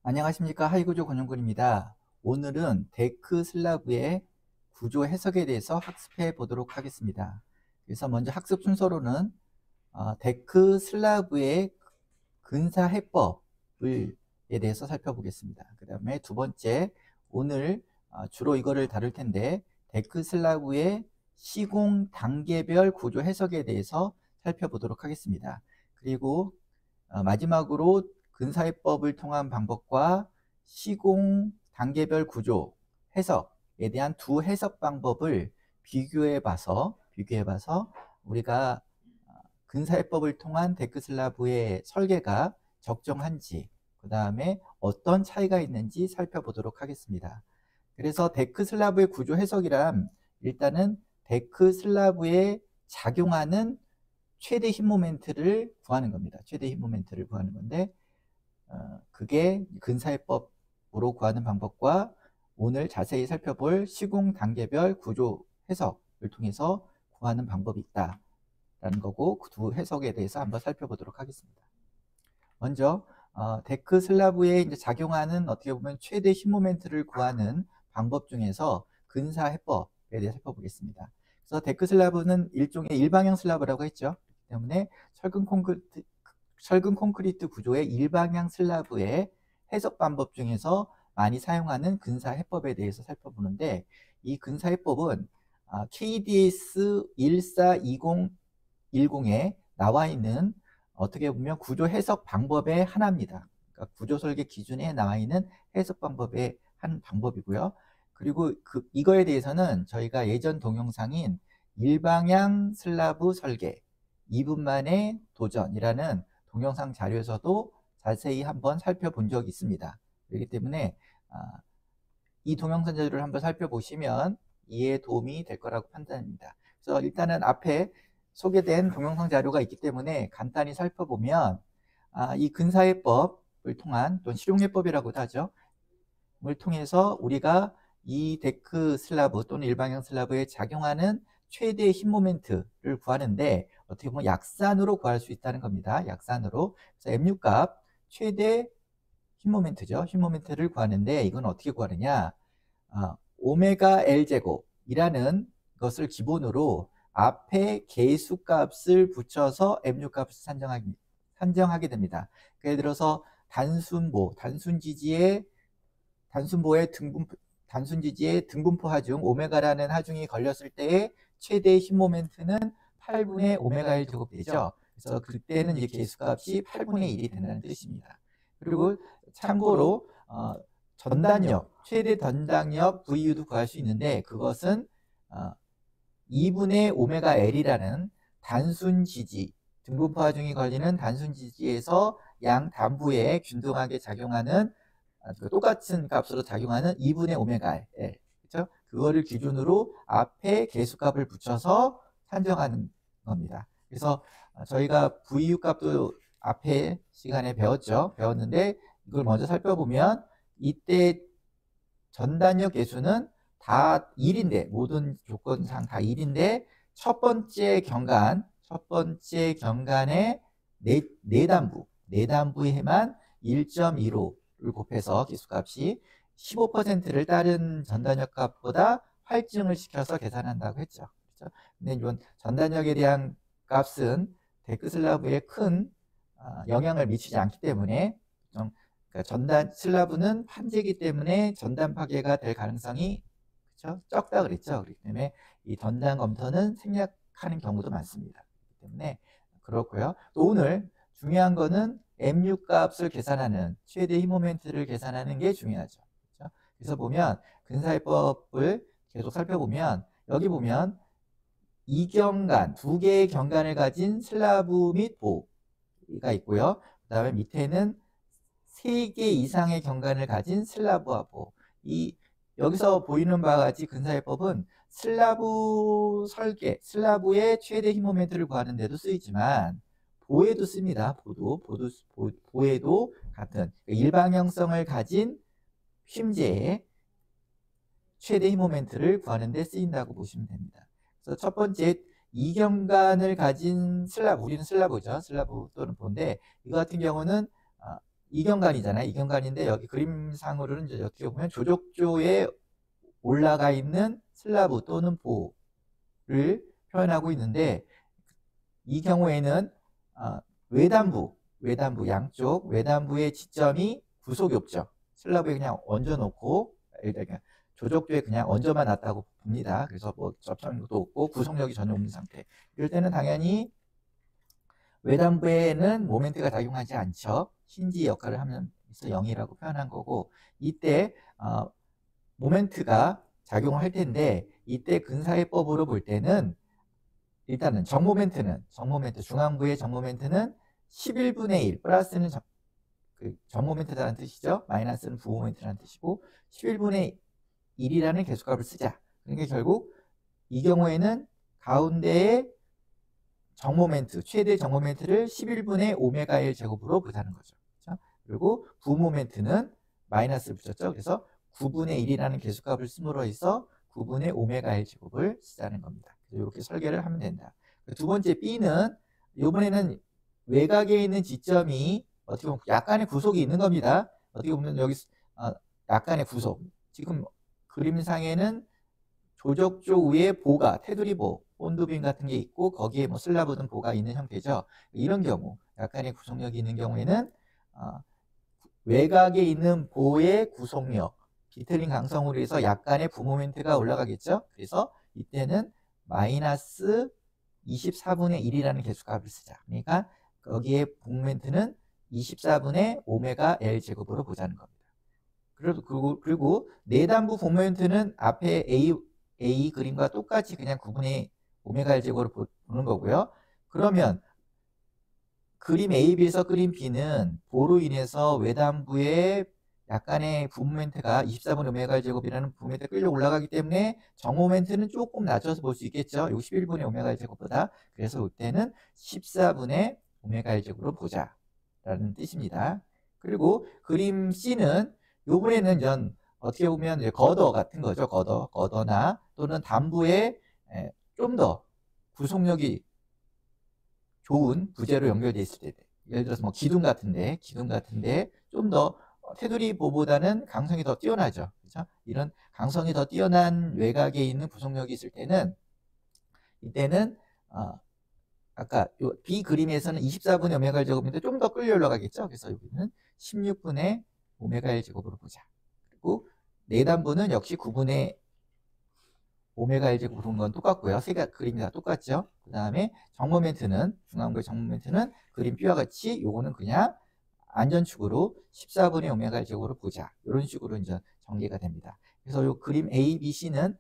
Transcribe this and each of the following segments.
안녕하십니까. 하이구조 권영근입니다. 오늘은 데크 슬라브의 구조 해석에 대해서 학습해 보도록 하겠습니다. 그래서 먼저 학습 순서로는 데크 슬라브의 근사 해법에 대해서 살펴보겠습니다. 그 다음에 두 번째, 오늘 주로 이거를 다룰 텐데 데크 슬라브의 시공 단계별 구조 해석에 대해서 살펴보도록 하겠습니다. 그리고 마지막으로 근사해법을 통한 방법과 시공 단계별 구조 해석에 대한 두 해석 방법을 비교해 봐서 우리가 근사해법을 통한 데크슬라브의 설계가 적정한지, 그 다음에 어떤 차이가 있는지 살펴보도록 하겠습니다. 그래서 데크슬라브의 구조 해석이란 일단은 데크슬라브에 작용하는 최대 힘 모멘트를 구하는 겁니다. 최대 힘 모멘트를 구하는 건데 그게 근사해법으로 구하는 방법과 오늘 자세히 살펴볼 시공 단계별 구조 해석을 통해서 구하는 방법이 있다라는 거고, 그 두 해석에 대해서 한번 살펴보도록 하겠습니다. 먼저 데크 슬라브에 이제 작용하는 어떻게 보면 최대 힘 모멘트를 구하는 방법 중에서 근사해법에 대해서 살펴보겠습니다. 그래서 데크 슬라브는 일종의 일방향 슬라브라고 했죠. 그렇기 때문에 철근 콘크리트 구조의 일방향 슬라브의 해석 방법 중에서 많이 사용하는 근사해법에 대해서 살펴보는데, 이 근사해법은 KDS 142010에 나와 있는 어떻게 보면 구조 해석 방법의 하나입니다. 그러니까 구조 설계 기준에 나와 있는 해석 방법의 한 방법이고요. 그리고 이거에 대해서는 저희가 예전 동영상인 일방향 슬라브 설계 2분 만에 도전이라는 동영상 자료에서도 자세히 한번 살펴본 적이 있습니다. 그렇기 때문에 이 동영상 자료를 한번 살펴보시면 이해에 도움이 될 거라고 판단합니다. 그래서 일단은 앞에 소개된 동영상 자료가 있기 때문에 간단히 살펴보면 이 근사해법을 통한, 또는 실용해법이라고도 하죠, 을 통해서 우리가 이 데크 슬라브 또는 일방향 슬라브에 작용하는 최대 힘 모멘트를 구하는데 어떻게 보면 약산으로 구할 수 있다는 겁니다. 약산으로. 그래서 Mu 값 최대 힘 모멘트죠. 힘 모멘트를 구하는데 이건 어떻게 구하느냐? 오메가 L 제곱이라는 것을 기본으로 앞에 계수 값을 붙여서 Mu 값을 산정하게 됩니다. 예를 들어서 단순 지지의 등분포 하중 오메가라는 하중이 걸렸을 때의 최대 힘 모멘트는 8분의 오메가 1 제곱 되죠. 그래서 그때는 이제 계수값이 8분의 1이 된다는 뜻입니다. 그리고 참고로 최대 전당력 VU도 구할 수 있는데, 그것은 2분의 오메가 L이라는 단순 지지, 등분포 하중이 걸리는 단순 지지에서 양 단부에 균등하게 작용하는 똑같은 값으로 작용하는 2분의 오메가 L, 그렇죠? 그거를 기준으로 앞에 계수값을 붙여서 산정하는 겁니다. 그래서 저희가 VU 값도 앞에 시간에 배웠는데 이걸 먼저 살펴보면 이때 전단력 계수는 다 1인데, 모든 조건상 다 1인데 첫 번째 경간의 내단부에만 1.15를 곱해서 기수값이 15%를 다른 전단력 값보다 활증을 시켜서 계산한다고 했죠. 그렇죠? 근데 이건 전단력에 대한 값은 데크슬라브에 큰 영향을 미치지 않기 때문에 그러니까 슬라브는 판재이기 때문에 전단 파괴가 될 가능성이, 그렇죠? 적다 그랬죠. 그렇기 때문에 이 전단 검토는 생략하는 경우도 많습니다. 그렇기 때문에 그렇고요. 또 오늘 중요한 거는 Mu 값을 계산하는, 최대 힘 모멘트를 계산하는 게 중요하죠. 그렇죠? 그래서 보면 근사해법을 계속 살펴보면 여기 보면 두 개의 경간을 가진 슬라브 및 보가 있고요. 그 다음에 밑에는 3개 이상의 경간을 가진 슬라브와 보. 여기서 보이는 바와 같이 근사해법은 슬라브의 최대 힘 모멘트를 구하는 데도 쓰이지만 보에도 씁니다. 보에도 같은 일방향성을 가진 힘재의 최대 힘 모멘트를 구하는 데 쓰인다고 보시면 됩니다. 그래서 첫 번째, 이경간을 가진 슬라브, 우리는 슬라브죠. 슬라브 또는 보인데, 이거 같은 경우는 이경관이잖아요. 이경관인데 여기 그림상으로는 이제 어떻게 보면 조족조에 올라가 있는 슬라브 또는 보를 표현하고 있는데, 이 경우에는 외단부 양쪽 외단부의 지점이 구속이 없죠. 슬라브에 그냥 얹어놓고 조족조에 그냥 얹어만 놨다고 봅니다. 그래서 뭐 접점도 없고 구속력이 전혀 없는 상태. 이럴 때는 당연히 외단부에는 모멘트가 작용하지 않죠. 힌지 역할을 하면서 0이라고 표현한 거고, 이때 모멘트가 작용할 텐데, 이때 근사해법으로 볼 때는 일단은 중앙부의 정모멘트는 11분의 1, 플러스는 정모멘트라는 뜻이죠. 마이너스는 부모멘트라는 뜻이고 11분의 1이라는 개수값을 쓰자. 그러니까 결국 이 경우에는 가운데에 정모멘트, 최대 정모멘트를 11분의 오메가 1 제곱으로 보자는 거죠. 그렇죠? 그리고 부모멘트는 마이너스를 붙였죠. 그래서 9분의 1이라는 개수값을 씀으로 해서 9분의 오메가 1 제곱을 쓰자는 겁니다. 이렇게 설계를 하면 된다. 두 번째 B는 이번에는 외곽에 있는 지점이 어떻게 보면 약간의 구속이 있는 겁니다. 어떻게 보면 여기 약간의 구속. 지금 그림상에는 조적조 위에 보가, 테두리보, 본드빔 같은 게 있고 거기에 뭐 슬라브 보가 있는 형태죠. 이런 경우 약간의 구속력이 있는 경우에는 외곽에 있는 보의 구속력, 비틀링 강성으로 해서 약간의 부모멘트가 올라가겠죠. 그래서 이때는 마이너스 24분의 1이라는 개수값을 쓰자. 그러니까 거기에 부모멘트는 24분의 오메가 L 제곱으로 보자는 겁니다. 그리고 내단부 부모멘트는 앞에 A 그림과 똑같이 그냥 9분의 오메가 L 제곱으로 보는 거고요. 그러면 그림 AB에서 그림 B는 보로 인해서 외단부에 약간의 부모멘트가 24분의 오메가 L 제곱이라는 부모멘트가 끌려 올라가기 때문에 정모멘트는 조금 낮춰서 볼 수 있겠죠. 요 11분의 오메가 L 제곱보다. 그래서 이때는 14분의 오메가 L 제곱으로 보자 라는 뜻입니다. 그리고 그림 C는 요번에는 어떻게 보면 거더 같은 거죠. 거더나 또는 단부에 좀 더 구속력이 좋은 부재로 연결되어 있을 때, 예를 들어서 뭐 기둥 같은데 좀 더 테두리보보다는 강성이 더 뛰어나죠. 그렇죠? 이런 강성이 더 뛰어난 외곽에 있는 구속력이 있을 때는 이때는 아까 요 B 그림에서는 24분의 오메가 1 제곱인데 좀 더 끌려 올라가겠죠. 그래서 여기는 16분의 오메가 1 제곱으로 보자. 그리고 내단부는 역시 9분의 오메가 1 제곱 부른 건 똑같고요. 세 가지 그림이 다 똑같죠. 그 다음에 정모멘트는 중앙부의 정모멘트는 그림 B와 같이 요거는 그냥 안전축으로 14분의 오메가 1 제곱으로 보자. 이런 식으로 이제 전개가 됩니다. 그래서 요 그림 A, B, C는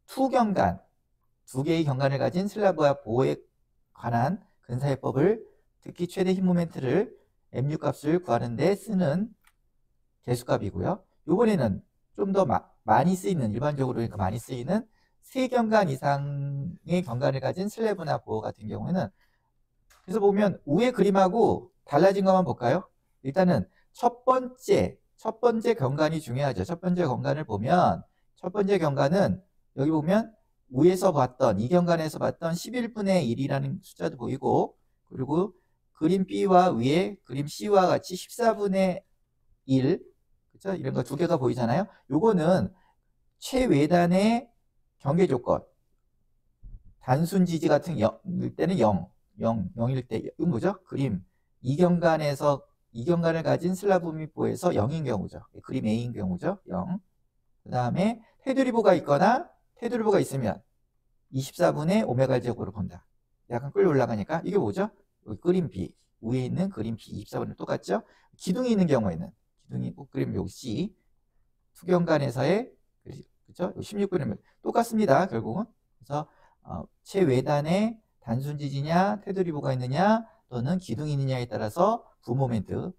투경관, 두 개의 경관을 가진 슬라브와 보호에 관한 근사해법을, 특히 최대 힘 모멘트를 mu 값을 구하는 데 쓰는 개수값이고요. 요번에는 좀 더 많이 쓰이는, 일반적으로 그러니까 많이 쓰이는 세 경관 이상의 경관을 가진 슬래브나 보호 같은 경우에는, 그래서 보면 위에 그림하고 달라진 것만 볼까요? 일단은 첫 번째 경관이 중요하죠. 첫 번째 경관은 여기 보면 위에서 봤던 이 경관에서 봤던 11분의 1이라는 숫자도 보이고, 그리고 그림 B와 위에 그림 C와 같이 14분의 1, 그렇죠? 이런 거 두 개가 보이잖아요. 요거는 최외단의 경계 조건, 단순 지지 같은 때는 0일 때, 이건 뭐죠? 그림 이 경관을 가진 슬라브 및 보에서 0인 경우죠. 그림 A인 경우죠. 0. 그 다음에 테두리보가 있으면 24분의 오메가 제곱으로 본다. 약간 끌려 올라가니까 이게 뭐죠? 여기 그림 B, 위에 있는 그림 B 24분의 똑같죠? 기둥이 있는 경우에는 그림 여기 C 투경관에서의, 그렇죠? 16분의 똑같습니다. 결국은. 그래서 최외단에 단순 지지냐 테두리보가 있느냐 또는 기둥이 있느냐에 따라서 부모멘트를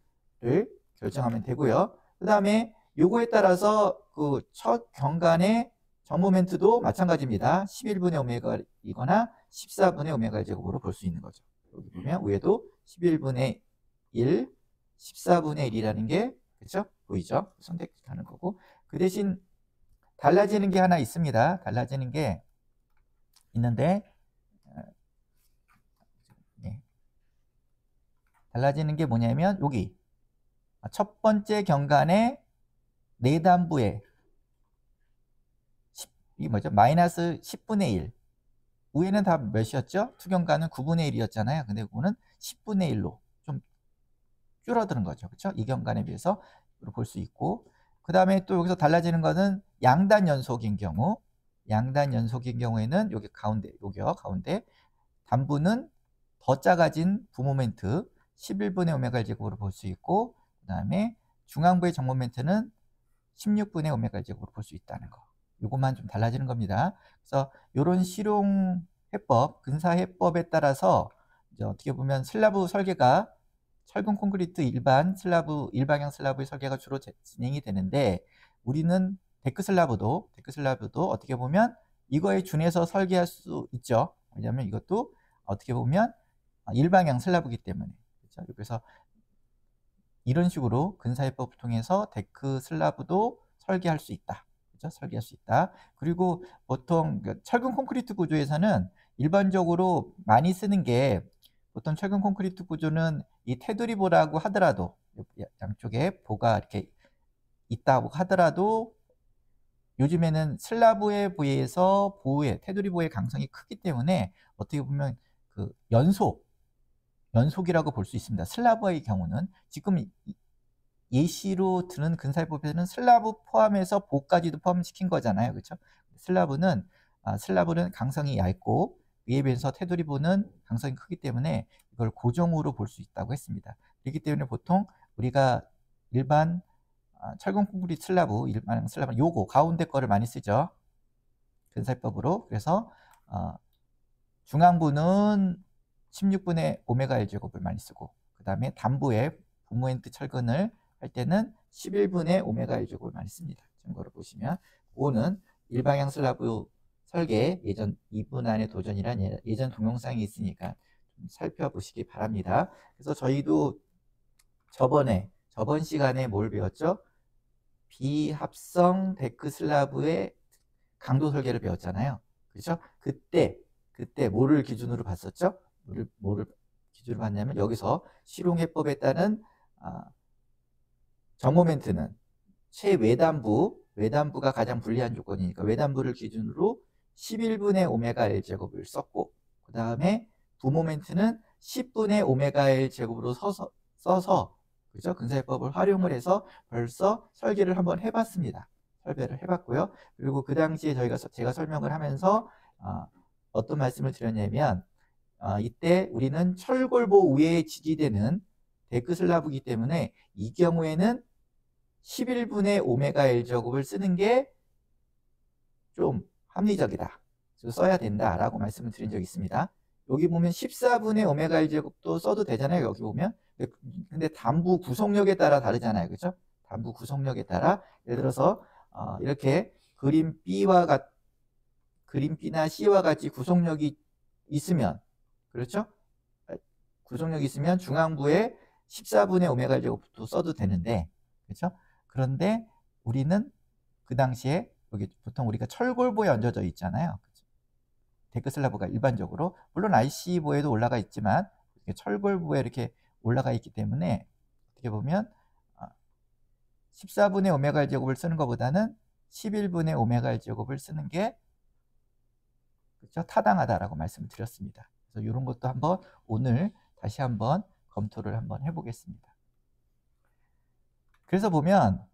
결정하면 되고요. 그 다음에 요거에 따라서 그 첫 경관의 정모멘트도 마찬가지입니다. 11분의 오메가이거나 14분의 오메가 제곱으로 볼 수 있는 거죠. 여기 보면 위에도 11분의 1, 14분의 1이라는 게, 그렇죠? 보이죠? 선택하는 거고. 그 대신 달라지는 게 하나 있습니다. 달라지는 게 있는데, 달라지는 게 뭐냐면 여기 첫 번째 경관의 내단부에 이 뭐죠? 마이너스 10분의 1. 위에는 다 몇이었죠? 투경관은 9분의 1이었잖아요. 근데 그거는 10분의 1로 좀 줄어드는 거죠. 그렇죠? 이 경관에 비해서 볼 수 있고, 그 다음에 또 여기서 달라지는 거는 양단 연속인 경우, 양단 연속인 경우에는 여기 가운데, 여기요, 가운데 단부는 더 작아진 부 모멘트 11분의 오메가 1 제곱으로 볼 수 있고, 그 다음에 중앙부의 정 모멘트는 16분의 오메가 1 제곱으로 볼 수 있다는 거. 요것만 좀 달라지는 겁니다. 그래서 이런 실용 해법, 근사 해법에 따라서 이제 어떻게 보면 슬라브 설계가 철근 콘크리트 일방향 슬라브의 설계가 주로 진행이 되는데, 우리는 데크 슬라브도 어떻게 보면 이거에 준해서 설계할 수 있죠. 왜냐하면 이것도 어떻게 보면 일방향 슬라브이기 때문에. 그렇죠? 그래서 이런 식으로 근사해법을 통해서 데크 슬라브도 설계할 수 있다. 그렇죠? 설계할 수 있다. 그리고 보통 철근 콘크리트 구조에서는 일반적으로 많이 쓰는 게, 보통 철근 콘크리트 구조는 이 테두리보라고 하더라도, 양쪽에 보가 이렇게 있다고 하더라도, 요즘에는 슬라브에 비해서 테두리 보의 강성이 크기 때문에 어떻게 보면 그 연속이라고 볼 수 있습니다. 슬라브의 경우는 지금 예시로 드는 근사해법에는 슬라브 포함해서 보까지도 포함시킨 거잖아요. 그렇죠? 슬라브는 강성이 얇고 위에 비해서 테두리보는 강성이 크기 때문에 이걸 고정으로 볼 수 있다고 했습니다. 그렇기 때문에 보통 우리가 일반 철근 콘크리트 일반 슬라브 요거 가운데 거를 많이 쓰죠. 근사해법으로. 그래서 중앙부는 16분의 오메가 1 제곱을 많이 쓰고, 그 다음에 단부에 부모엔트 철근을 할 때는 11분의 오메가 1 제곱을 많이 씁니다. 참고로 보시면 5는 일방향 슬라브 설계 예전 2분 안의 도전이란 예전 동영상이 있으니까 좀 살펴보시기 바랍니다. 그래서 저희도 저번 시간에 뭘 배웠죠? 비합성 데크 슬라브의 강도 설계를 배웠잖아요. 그렇죠? 그때 뭐를 기준으로 봤었죠? 뭐를 기준으로 봤냐면, 여기서 실용해법에 따른 정모멘트는 외단부가 가장 불리한 조건이니까 외단부를 기준으로 11분의 오메가 1 제곱을 썼고, 그 다음에 부모멘트는 10분의 오메가 1 제곱으로 써서 그죠? 근사해법을 활용을 해서 벌써 설계를 한번 해봤습니다. 설계를 해봤고요. 그리고 그 당시에 제가 설명을 하면서 어떤 말씀을 드렸냐면, 이때 우리는 철골보 위에 지지되는 데크 슬라브이기 때문에 이 경우에는 11분의 오메가 1 제곱을 쓰는 게 좀 합리적이다. 써야 된다라고 말씀을 드린 적이 있습니다. 여기 보면 14분의 오메가 1 제곱도 써도 되잖아요. 여기 보면. 근데 단부 구속력에 따라 다르잖아요. 그렇죠? 단부 구속력에 따라, 예를 들어서 이렇게 그림 B나 C와 같이 구속력이 있으면, 그렇죠? 구속력이 있으면 중앙부에 14분의 오메가 1 제곱도 써도 되는데, 그렇죠? 그런데 우리는 그 당시에 여기 보통 우리가 철골보에 얹어져 있잖아요. 데크 슬라브가 일반적으로, 물론 IC보에도 올라가 있지만 철골보에 이렇게 올라가 있기 때문에 어떻게 보면 14분의 오메가 1 제곱을 쓰는 것보다는 11분의 오메가 1 제곱을 쓰는 게 그렇죠? 타당하다라고 말씀을 드렸습니다. 그래서 이런 것도 한번 오늘 다시 한번 검토를 한번 해보겠습니다. 그래서 보면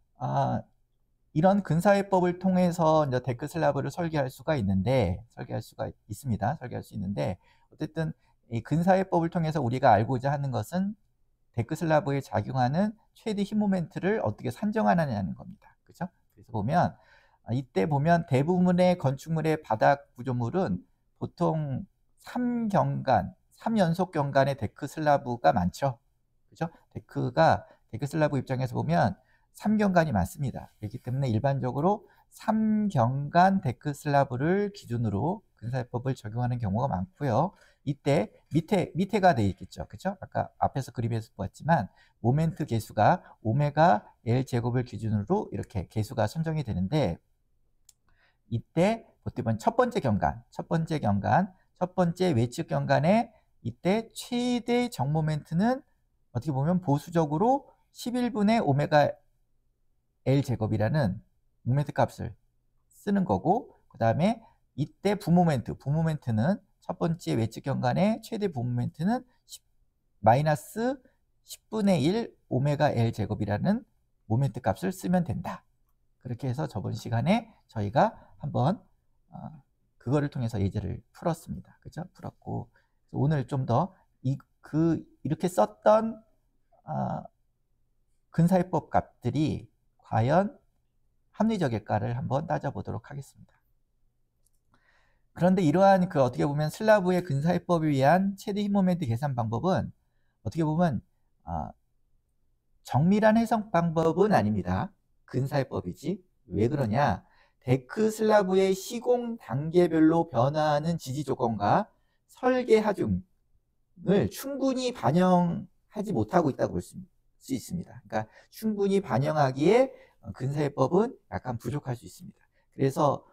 이런 근사해법을 통해서 이제 데크 슬라브를 설계할 수가 있습니다. 설계할 수 있는데, 어쨌든 이 근사해법을 통해서 우리가 알고자 하는 것은 데크 슬라브에 작용하는 최대 힘 모멘트를 어떻게 산정하느냐는 겁니다. 그렇죠? 그래서 보면 이때 보면 대부분의 건축물의 바닥 구조물은 보통 3연속 경관의 데크 슬라브가 많죠. 그죠? 데크 슬라브 입장에서 보면 3경관이 많습니다. 그렇기 때문에 일반적으로 3경관 데크 슬라브를 기준으로 근사해법을 적용하는 경우가 많고요. 이때 밑에가 되어 있겠죠. 그죠? 아까 앞에서 그림에서 보았지만 모멘트 계수가 오메가 L 제곱을 기준으로 이렇게 계수가 선정이 되는데, 이때 보통 첫 번째 외측 경관의 이때 최대 정 모멘트는 어떻게 보면 보수적으로 11분의 오메가 L 제곱이라는 모멘트 값을 쓰는 거고, 그 다음에 이때 부모멘트는 첫 번째 외측 경관의 최대 부모멘트는 마이너스 10분의 1 오메가 L 제곱이라는 모멘트 값을 쓰면 된다. 그렇게 해서 저번 시간에 저희가 한번 그거를 통해서 예제를 풀었습니다. 그죠? 풀었고, 오늘 좀 더 이렇게 썼던 근사회법 값들이 과연 합리적일까를 한번 따져보도록 하겠습니다. 그런데 이러한 어떻게 보면 슬라브의 근사회법에 의한 최대 힘 모멘트 계산 방법은 어떻게 보면 정밀한 해석 방법은 아닙니다. 근사회법이지. 왜 그러냐? 데크 슬라브의 시공 단계별로 변화하는 지지 조건과 설계 하중을 충분히 반영하지 못하고 있다고 볼 수 있습니다. 그러니까 충분히 반영하기에 근사회법은 약간 부족할 수 있습니다. 그래서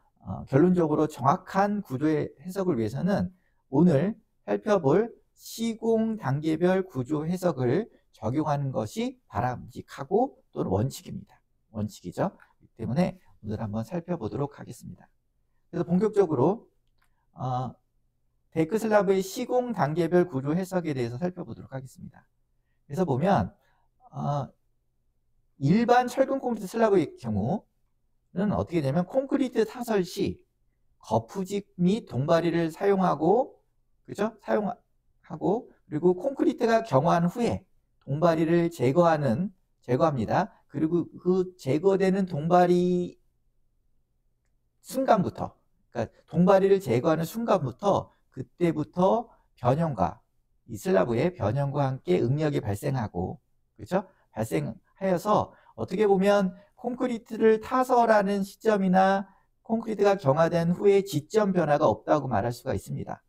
결론적으로 정확한 구조의 해석을 위해서는 오늘 살펴볼 시공 단계별 구조 해석을 적용하는 것이 바람직하고 또는 원칙입니다. 원칙이죠. 그렇기 때문에 오늘 한번 살펴보도록 하겠습니다. 그래서 본격적으로 데크 슬라브의 시공 단계별 구조 해석에 대해서 살펴보도록 하겠습니다. 그래서 보면 일반 철근 콘크리트 슬라브의 경우는 어떻게 되냐면 콘크리트 타설 시 거푸집 및 동바리를 사용하고, 그죠? 사용하고, 그리고 콘크리트가 경화한 후에 동바리를 제거합니다. 그리고 그 제거되는 동바리 순간부터, 그러니까 동바리를 제거하는 순간부터 그때부터 변형과 이 슬라브의 변형과 함께 응력이 발생하고, 그렇죠? 발생하여서 어떻게 보면 콘크리트를 타설하는 시점이나 콘크리트가 경화된 후에 지점 변화가 없다고 말할 수가 있습니다.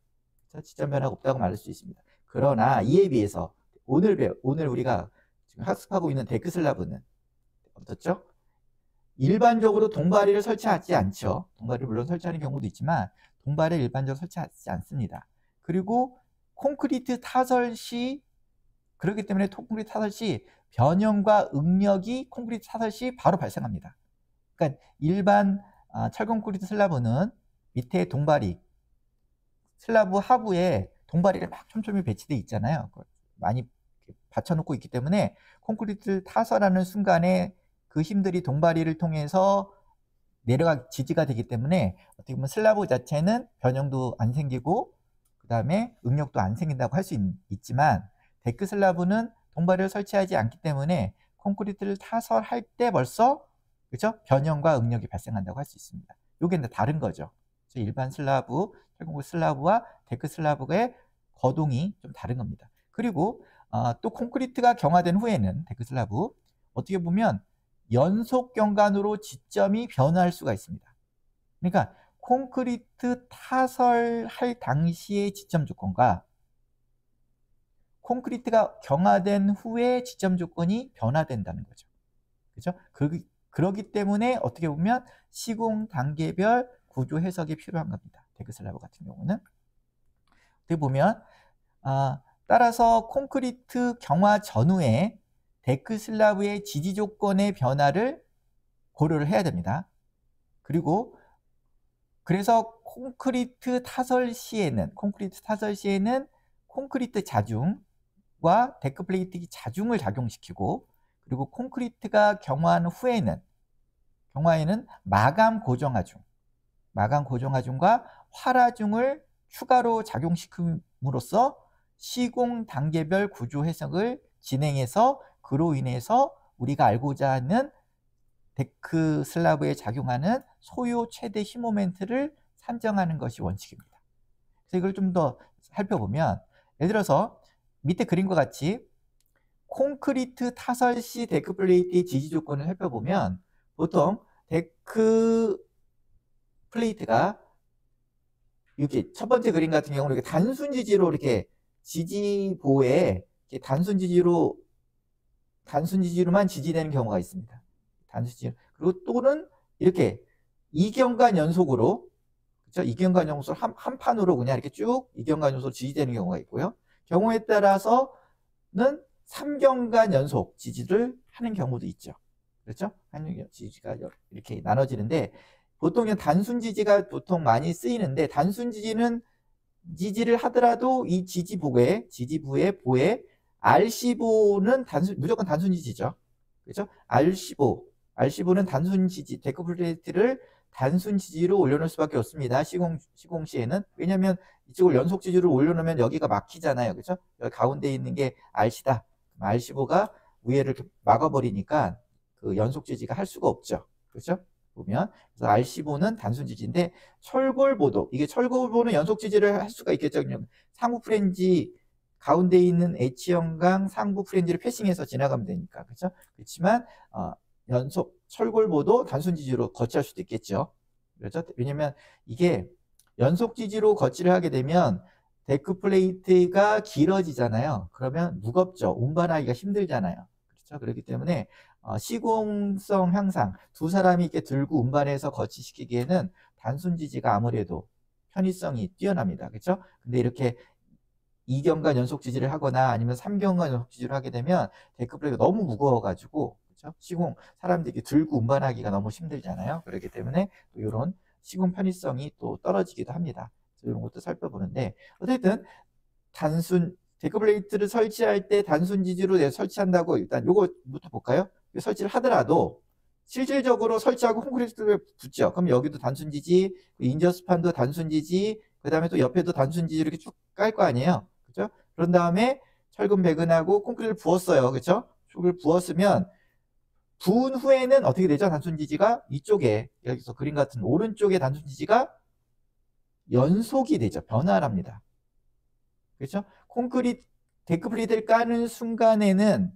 지점 변화가 없다고 말할 수 있습니다. 그러나 이에 비해서 오늘 우리가 지금 학습하고 있는 데크 슬라브는 어떻죠? 일반적으로 동바리를 설치하지 않죠. 동바리를 물론 설치하는 경우도 있지만 동바리를 일반적으로 설치하지 않습니다. 그리고 콘크리트 타설 시, 그렇기 때문에 콘크리트 타설 시 변형과 응력이 콘크리트 타설 시 바로 발생합니다. 그러니까 일반 철근 콘크리트 슬라브는 밑에 동바리, 슬라브 하부에 동바리를 막 촘촘히 배치되어 있잖아요. 많이 받쳐놓고 있기 때문에 콘크리트를 타설하는 순간에 그 힘들이 동바리를 통해서 지지가 되기 때문에 어떻게 보면 슬라브 자체는 변형도 안 생기고 그 다음에 응력도 안 생긴다고 할 수 있지만 데크 슬라브는 동바리를 설치하지 않기 때문에 콘크리트를 타설할 때 벌써, 그렇죠? 변형과 응력이 발생한다고 할 수 있습니다. 이게 다른 거죠. 일반 슬라브, 철근 슬라브와 데크 슬라브의 거동이 좀 다른 겁니다. 그리고 또 콘크리트가 경화된 후에는 데크 슬라브 어떻게 보면 연속 경관으로 지점이 변화할 수가 있습니다. 그러니까 콘크리트 타설할 당시의 지점 조건과 콘크리트가 경화된 후에 지점 조건이 변화된다는 거죠. 그죠? 그러기 때문에 어떻게 보면 시공 단계별 구조 해석이 필요한 겁니다. 데크 슬라브 같은 경우는. 어떻게 보면 따라서 콘크리트 경화 전후에 데크 슬라브의 지지 조건의 변화를 고려를 해야 됩니다. 그래서 콘크리트 타설 시에는 콘크리트 자중과 데크 플레이트 자중을 작용시키고, 그리고 콘크리트가 경화한 후에는 마감 고정하중과 활하중을 추가로 작용시킴으로써 시공 단계별 구조 해석을 진행해서 그로 인해서 우리가 알고자 하는 데크 슬라브에 작용하는 소요 최대 힘 모멘트를 산정하는 것이 원칙입니다. 그래서 이걸 좀 더 살펴보면, 예를 들어서 밑에 그림과 같이 콘크리트 타설 시 데크 플레이트의 지지 조건을 살펴보면 보통 데크 플레이트가 이렇게 첫 번째 그림 같은 경우는 이렇게 단순 지지로 이렇게 지지보에 단순 지지로만 지지되는 경우가 있습니다. 단순 지지. 그리고 또는 이렇게 이경관 연속으로, 그렇죠? 이경관 연속으로 한 판으로 그냥 이렇게 쭉 이경관 연속으로 지지되는 경우가 있고요. 경우에 따라서는 3경관 연속 지지를 하는 경우도 있죠. 그렇죠? 한중 지지가 이렇게 나눠지는데 보통 단순 지지가 보통 많이 쓰이는데 단순 지지는 지지를 하더라도 이 지지부의 보에 R15는 무조건 단순 지지죠. 그렇죠? R15는 단순 지지, 데크 플레이트를 단순 지지로 올려놓을 수밖에 없습니다. 시공 시에는. 왜냐면 이쪽을 연속 지지로 올려놓으면 여기가 막히잖아요. 그렇죠? 여기 가운데 있는 게 R시다. R15가 위에를 막아버리니까 그 연속 지지가 할 수가 없죠. 그렇죠? 보면 그래서 R15는 단순 지지인데 철골보도 이게 철골보는 연속 지지를 할 수가 있겠죠. 상부 프렌지 가운데 있는 H형강 상부 프렌지를 패싱해서 지나가면 되니까 그렇죠. 그렇지만 연속 철골보도 단순 지지로 거치할 수도 있겠죠. 그렇죠. 왜냐면 이게 연속 지지로 거치를 하게 되면 데크 플레이트가 길어지잖아요. 그러면 무겁죠. 운반하기가 힘들잖아요. 그렇죠. 그렇기 때문에 시공성 향상 두 사람이 이렇게 들고 운반해서 거치시키기에는 단순 지지가 아무래도 편의성이 뛰어납니다. 그렇죠? 근데 이렇게 2경간 연속 지지를 하거나 아니면 3경간 연속 지지를 하게 되면 데크 플레이트가 너무 무거워가지고 그렇죠? 시공 사람들이 들고 운반하기가 너무 힘들잖아요. 그렇기 때문에 또 이런 시공 편의성이 또 떨어지기도 합니다. 이런 것도 살펴보는데 어쨌든 데크 플레이트를 설치할 때 단순 지지로 설치한다고 일단 요거부터 볼까요? 설치를 하더라도 실질적으로 설치하고 콘크리트를 붙죠. 그럼 여기도 단순 지지, 인저스판도 단순 지지, 그 다음에 또 옆에도 단순 지지 이렇게 쭉 깔 거 아니에요. 그죠? 그런 다음에 철근 배근하고 콘크리트를 부었어요. 그죠? 촉을 부었으면 부은 후에는 어떻게 되죠? 단순 지지가 이쪽에 여기서 그림 같은 오른쪽에 단순 지지가 연속이 되죠. 변화를 합니다. 그렇죠? 데크 플레이트를 까는 순간에는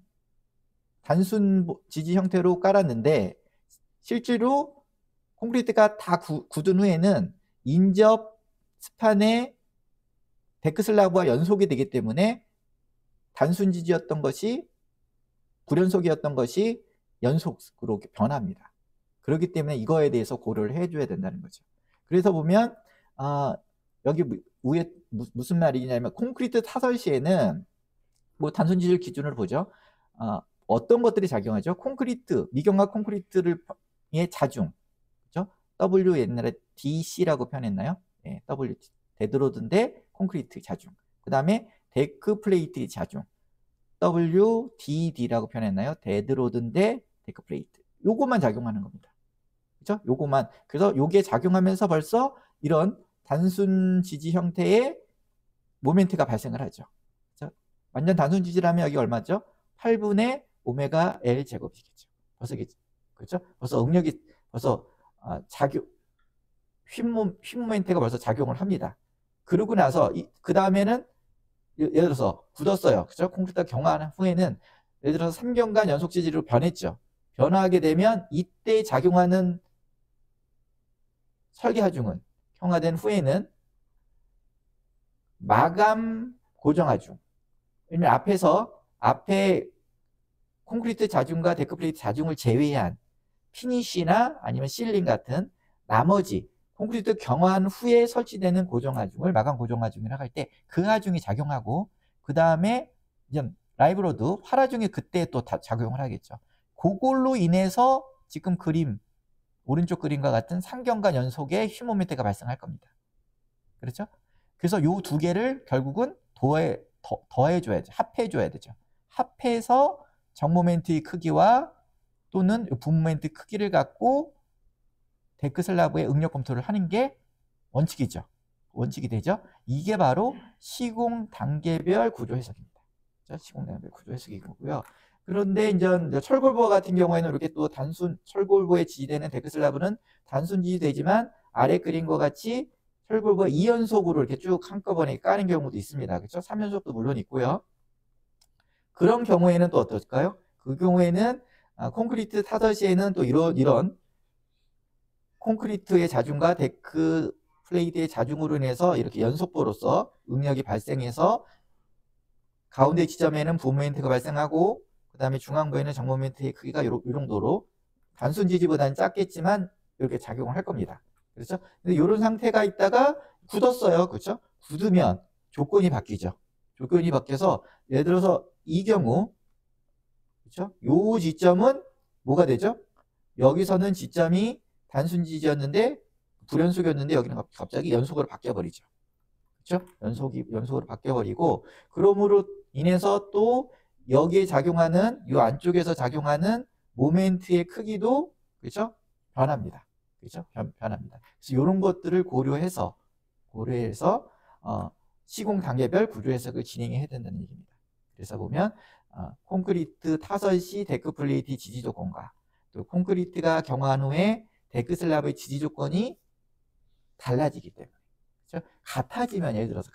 단순 지지 형태로 깔았는데 실제로 콘크리트가 다 굳은 후에는 인접 스판에 데크 슬라브와 연속이 되기 때문에 단순 지지였던 것이 불연속이었던 것이 연속으로 변합니다. 그렇기 때문에 이거에 대해서 고려를 해줘야 된다는 거죠. 그래서 보면 여기 위에 무슨 말이냐면 콘크리트 타설 시에는 뭐 단순 지지를 기준으로 보죠. 어떤 것들이 작용하죠? 미경화 콘크리트의 자중, 그렇죠? W 옛날에 DC라고 표현했나요? 네, W 데드로드인데 콘크리트 자중. 그 다음에 데크 플레이트의 자중, WDD라고 표현했나요? 데드로드인데 데크 플레이트. 요것만 작용하는 겁니다. 그렇죠? 요것만. 그래서 요게 작용하면서 벌써 이런 단순 지지 형태의 모멘트가 발생을 하죠. 그렇죠? 완전 단순 지지라면 여기 얼마죠? 8분의 오메가 L 제곱이겠죠. 벌써 그렇죠? 벌써 응력이 벌써 휨 모멘트가 벌써 작용을 합니다. 그러고 나서 그 다음에는 예를 들어서 굳었어요. 그렇죠? 콘크리트가 경화한 후에는 예를 들어서 3경간 연속 지지로 변했죠. 변화하게 되면 이때 작용하는 설계 하중은 경화된 후에는 마감 고정 하중. 왜냐면 앞에 콘크리트 자중과 데크 플레이트 자중을 제외한 피니쉬나 아니면 실링 같은 나머지 콘크리트 경화한 후에 설치되는 고정 하중을 마감 고정 하중이라고 할 때 그 하중이 작용하고 그 다음에 이제 라이브로드 활하중이 그때 또 작용을 하겠죠. 그걸로 인해서 지금 오른쪽 그림과 같은 3경간 연속의 휨 모멘트가 발생할 겁니다. 그렇죠? 그래서 요 두 개를 결국은 더해줘야죠. 합해줘야 되죠. 합해서 정 모멘트의 크기와 또는 분 모멘트 크기를 갖고 데크 슬라브의 응력 검토를 하는 게 원칙이죠. 원칙이 되죠. 이게 바로 시공 단계별 구조 해석입니다. 시공 단계별 구조 해석이고요. 그런데 이제 철골보 같은 경우에는 이렇게 또 단순 철골보에 지지되는 데크 슬라브는 단순 지지되지만 아래 그림과 같이 철골보가 2연속으로 이렇게 쭉 한꺼번에 까는 경우도 있습니다. 그렇죠? 3연속도 물론 있고요. 그런 경우에는 또 어떨까요? 그 경우에는 콘크리트 타설 시에는 또 이런 콘크리트의 자중과 데크 플레이트의 자중으로 인해서 이렇게 연속보로서 응력이 발생해서 가운데 지점에는 분 모멘트가 발생하고 그 다음에 중앙부에는 정 모멘트의 크기가 이 정도로 단순 지지보다는 작겠지만 이렇게 작용을 할 겁니다. 그렇죠? 근데 이런 상태가 있다가 굳었어요. 그렇죠? 굳으면 조건이 바뀌죠. 조건이 바뀌어서 예를 들어서 이 경우 그렇죠? 요 지점은 뭐가 되죠? 여기서는 지점이 단순지지였는데 불연속이었는데 여기는 갑자기 연속으로 바뀌어버리죠. 그렇죠? 연속으로 바뀌어버리고 그러므로 인해서 또 여기에 작용하는 이 안쪽에서 작용하는 모멘트의 크기도 그렇죠? 변합니다. 그렇죠? 변합니다. 그래서 이런 것들을 고려해서 시공 단계별 구조 해석을 진행해야 된다는 얘기입니다. 그래서 보면 콘크리트 타설 시 데크 플레이트 지지 조건과 또 콘크리트가 경화한 후에 데크 슬랍의 지지 조건이 달라지기 때문에 그렇죠? 같아지면 예를 들어서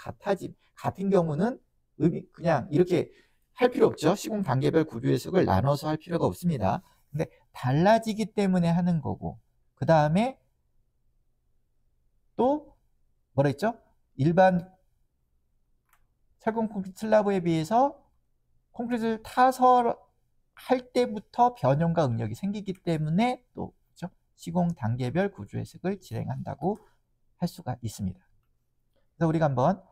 같은 경우는 그냥 이렇게 할 필요 없죠. 시공 단계별 구조 해석을 나눠서 할 필요가 없습니다. 근데 달라지기 때문에 하는 거고 그 다음에 또 뭐라 했죠? 일반 철근 콘크리트 슬라브에 비해서 콘크리트를 타설할 때부터 변형과 응력이 생기기 때문에 또 그렇죠? 시공 단계별 구조 해석을 진행한다고 할 수가 있습니다. 그래서 우리가 한번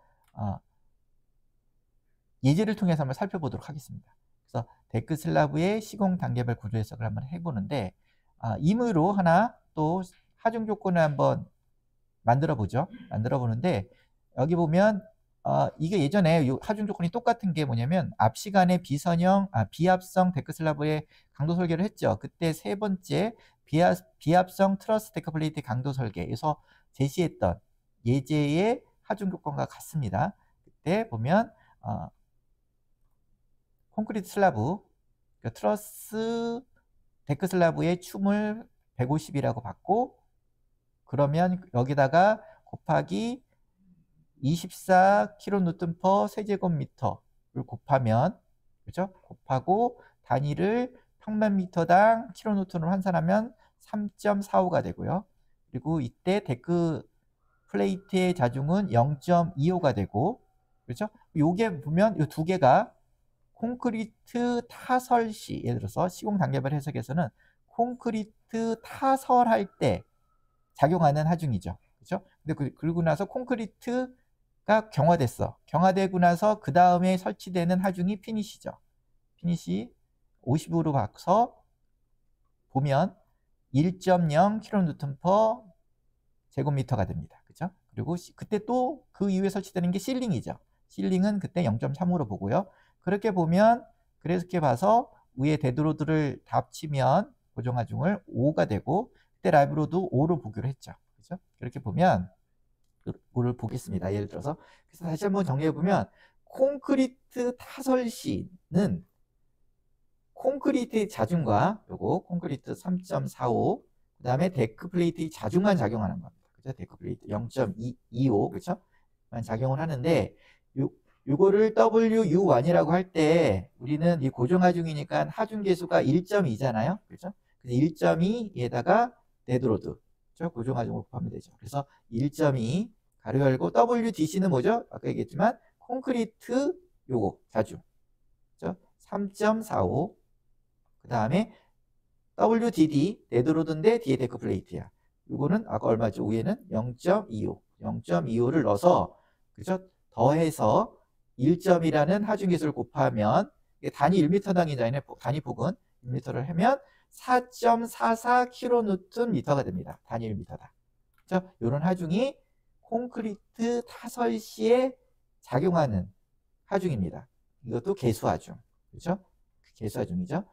예제를 통해서 한번 살펴보도록 하겠습니다. 그래서 데크 슬라브의 시공 단계별 구조 해석을 한번 해보는데 임의로 하나 또 하중 조건을 한번 만들어 보는데 여기 보면 이게 예전에 하중 조건이 똑같은 게 뭐냐면 앞 시간에 비합성 데크 슬라브의 강도 설계를 했죠. 그때 세 번째 비합성 트러스 데크 플레이트 강도 설계에서 제시했던 예제의 하중 조건과 같습니다. 그때 보면 콘크리트 슬라브 트러스 데크 슬라브의 춤을 150이라고 받고 그러면 여기다가 곱하기 24kN/세제곱미터를 곱하면 그렇죠? 곱하고 단위를 평면미터당 kN으로 환산하면 3.45가 되고요. 그리고 이때 데크 플레이트의 자중은 0.25가 되고 그렇죠? 요게 보면 이 두 개가 콘크리트 타설 시 예를 들어서 시공 단계별 해석에서는 콘크리트 타설할 때 작용하는 하중이죠. 그렇죠? 근데 그러고 나서 콘크리트가 경화됐어. 경화되고 나서 그 다음에 설치되는 하중이 피니시죠. 피니시 50으로 바꿔서 보면 1.0kN/제곱미터가 됩니다. 그렇죠? 그리고 그때 또 그 이후에 설치되는 게 실링이죠. 실링은 그때 0.3으로 보고요. 그렇게 보면 그렇게 봐서 위에 데드로드를 다 합치면 고정하중을 5가 되고 그때 라이브로드 5로 보기로 했죠. 그렇죠? 그렇게 보면 5를 보겠습니다. 예를 들어서 그래서 다시 한번 정리해 보면 콘크리트 타설 시는 콘크리트의 자중과 요거 콘크리트 3.45 그 다음에 데크 플레이트의 자중만 작용하는 겁니다. 그죠? 데크 플레이트 0.25 그렇죠? 작용을 하는데 요거를 WU1이라고 할 때 우리는 이 고정하중이니까 하중 계수가 1.2잖아요. 그렇죠? 1.2에다가 데드로드 그렇죠? 고정하중을 곱하면 되죠. 그래서 1.2 가로 열고 WDC는 뭐죠? 아까 얘기했지만 콘크리트 요거 자중 그렇죠? 3.45 그 다음에 WDD 데드로드인데 뒤에 데크 플레이트야. 이거는 아까 얼마죠? 위에는 0.25를 넣어서 그죠? 더해서 1점이라는 하중계수를 곱하면 단위 1m당이잖아요. 단위 폭은 1m를 하면 4.44kNm가 됩니다. 단위 1m다. 그죠? 이런 하중이 콘크리트 타설 시에 작용하는 하중입니다. 이것도 계수하중. 그죠? 계수하중이죠.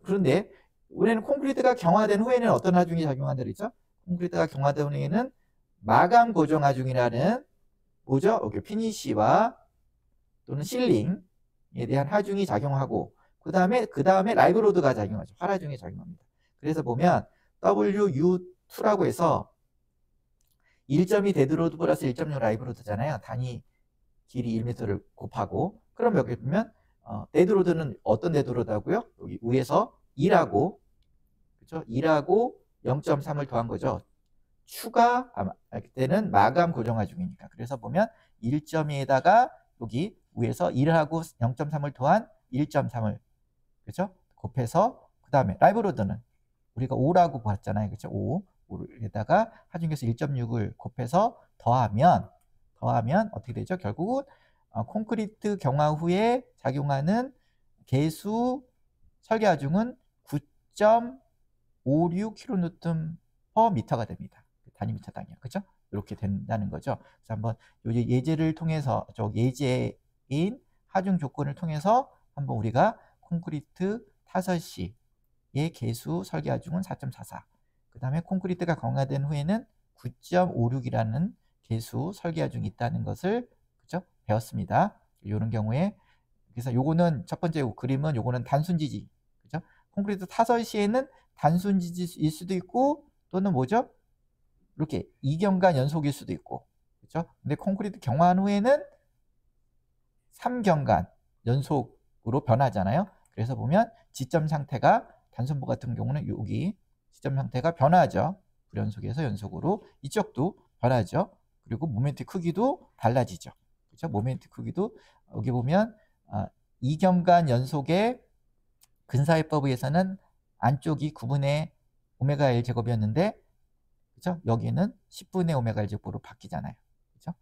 그런데 우리는 콘크리트가 경화된 후에는 어떤 하중이 작용한다 그랬죠? 콘크리트가 경화된 후에는 마감 고정 하중이라는 뭐죠? 여기 피니시와 또는 실링에 대한 하중이 작용하고 그 다음에 라이브로드가 작용하죠. 활하중이 작용합니다. 그래서 보면 WU2라고 해서 1.2 데드로드 플러스 1.6 라이브로드잖아요. 단위 길이 1m를 곱하고 그럼 여기 보면 데드로드는 어떤 데드로드하고요? 여기 위에서 2라고 그렇죠? 2라고 0.3을 더한 거죠. 추가 그때는 마감 고정하중이니까 그래서 보면 1.2에다가 여기 위에서 1하고 0.3을 더한 1.3을 그렇죠? 곱해서 그 다음에 라이브로드는 우리가 5라고 봤잖아요. 그렇죠? 5에다가 하중계수 1.6을 곱해서 더하면 어떻게 되죠? 결국은 콘크리트 경화 후에 작용하는 계수 설계하중은 9.56kN/m가 됩니다. 단위미터당이요. 그죠? 이렇게 된다는 거죠. 그래서 한번 예제를 통해서 예제인 하중 조건을 통해서 한번 우리가 콘크리트 타설 시의 계수 설계하중은 4.44. 그 다음에 콘크리트가 강화된 후에는 9.56이라는 계수 설계하중이 있다는 것을 그죠? 배웠습니다. 이런 경우에 그래서 요거는 첫 번째 그림은 요거는 단순 지지. 그죠? 콘크리트 타설 시에는 단순 지지일 수도 있고 또는 뭐죠? 이렇게 이경관 연속일 수도 있고. 그죠? 근데 콘크리트 경화한 후에는 3경관 연속으로 변하잖아요. 그래서 보면 지점 상태가 단순부 같은 경우는 여기 지점 상태가 변하죠. 불연속에서 연속으로. 이쪽도 변하죠. 그리고 모멘트 크기도 달라지죠. 그렇죠? 모멘트 크기도 여기 보면 이경관 연속의 근사해법에 의해서는 안쪽이 9분의 오메가 L 제곱이었는데 그렇죠? 여기는 10분의 오메가 L 제곱으로 바뀌잖아요. 그렇죠?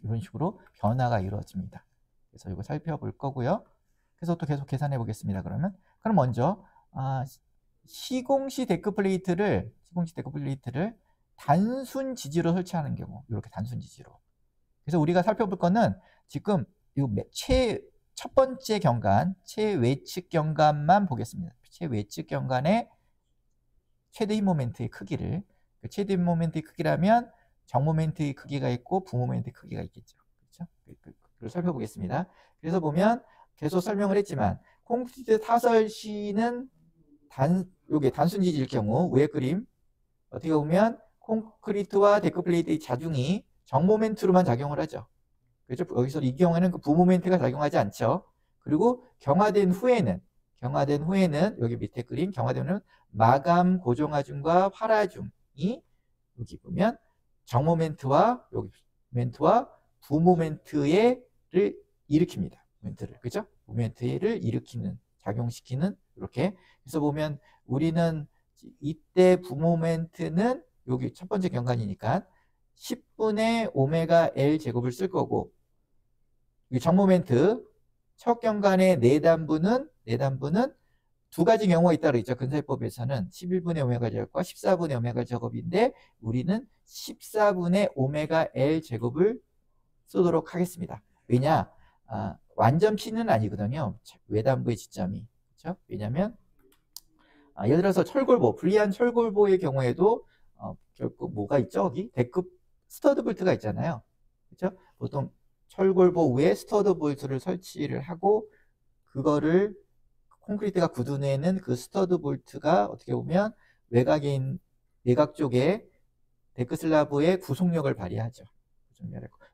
이런 식으로 변화가 이루어집니다. 그래서 이거 살펴볼 거고요. 그래서 또 계속 계산해 보겠습니다. 그럼 먼저 시공시 데크 플레이트를 단순 지지로 설치하는 경우 이렇게 단순 지지로. 그래서 우리가 살펴볼 거는 지금 첫 번째 경관, 최외측 경관만 보겠습니다. 최외측 경관의 최대 힘 모멘트의 크기를. 최대 힘 모멘트의 크기라면 정 모멘트의 크기가 있고 부 모멘트의 크기가 있겠죠. 그렇죠? 그걸 살펴보겠습니다. 그래서 보면 계속 설명을 했지만 콘크리트 타설 시는 요게 단순 지지일 경우 위에 그림 어떻게 보면 콘크리트와 데크 플레이트의 자중이 정 모멘트로만 작용을 하죠. 그렇죠? 여기서 이 경우에는 그 부 모멘트가 작용하지 않죠. 그리고 경화된 후에는 여기 밑에 그림 경화된 후에는 마감 고정하중과 활하중이 여기 보면 정 모멘트와 여기 모멘트와 부 모멘트를 일으킵니다. 모멘트를. 그죠? 모멘트를 일으키는 작용시키는 이렇게. 그래서 보면 우리는 이때 부 모멘트는 여기 첫 번째 경관이니까 10분의 오메가 L 제곱을 쓸 거고 정 모멘트 첫 경관의 내단부는 두 가지 경우가 있다고 했죠. 근사해법에서는 11분의 오메가 제곱과 14분의 오메가 제곱인데 우리는 14분의 오메가 L 제곱을 쓰도록 하겠습니다. 왜냐? 완전 P는 아니거든요. 외단부의 지점이. 그렇죠? 왜냐면 예를 들어서 철골보, 불리한 철골보의 경우에도 결국 뭐가 있죠? 여기 데크 스터드 볼트가 있잖아요. 그렇죠? 보통 철골보 위에 스터드 볼트를 설치를 하고 그거를 콘크리트가 굳은 후에는 그 스터드 볼트가 어떻게 보면 외곽 쪽에 데크 슬라브의 구속력을 발휘하죠.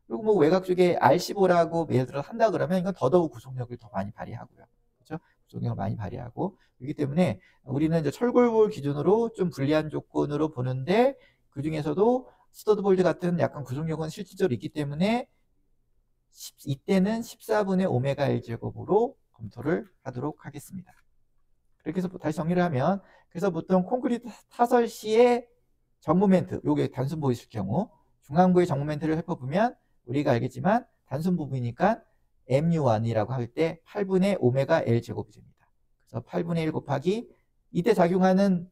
그리고 뭐 외곽 쪽에 R15라고 예를 들어 한다 그러면 이건 더더욱 구속력을 더 많이 발휘하고요. 그렇죠? 구속력을 많이 발휘하고 그렇기 때문에 우리는 이제 철골볼 기준으로 좀 불리한 조건으로 보는데 그 중에서도 스터드 볼트 같은 약간 구속력은 실질적으로 있기 때문에 이때는 14분의 오메가 L 제곱으로 검토를 하도록 하겠습니다. 그렇게 해서 다시 정리를 하면 그래서 보통 콘크리트 타설 시의 정 모멘트 요게 단순 보이실 경우 중앙부의 정 모멘트를 살펴보면 우리가 알겠지만 단순 부분이니까 MU1이라고 할 때 8분의 오메가 L 제곱이 됩니다. 그래서 8분의 1 곱하기 이때 작용하는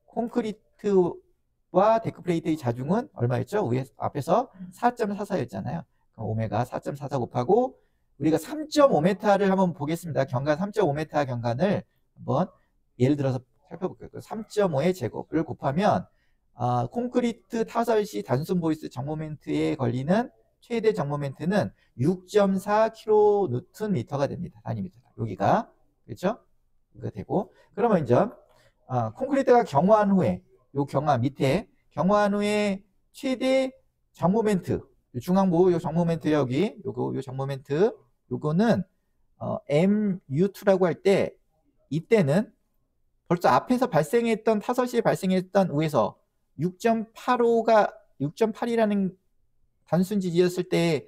콘크리트와 데크 플레이트의 자중은 얼마였죠? 위에 앞에서 4.44였잖아요. 그럼 오메가 4.44 곱하고 우리가 3.5m를 한번 보겠습니다. 경관 3.5m 경관을 한번 예를 들어서 살펴볼게요. 3.5의 제곱을 곱하면 콘크리트 타설 시 단순 보이스 정모멘트에 걸리는 최대 정모멘트는 6.4kNm가 됩니다. 단위미터. 여기가 그렇죠? 이거 되고 그러면 이제 콘크리트가 경화한 후에 요 경화 밑에 경화한 후에 최대 정모멘트 중앙부 요 정모멘트 여기 요 정모멘트 요거는 MU2라고 할 때 이때는 벌써 앞에서 발생했던 타설 시에 발생했던 위에서 6.8이라는 단순 지지였을 때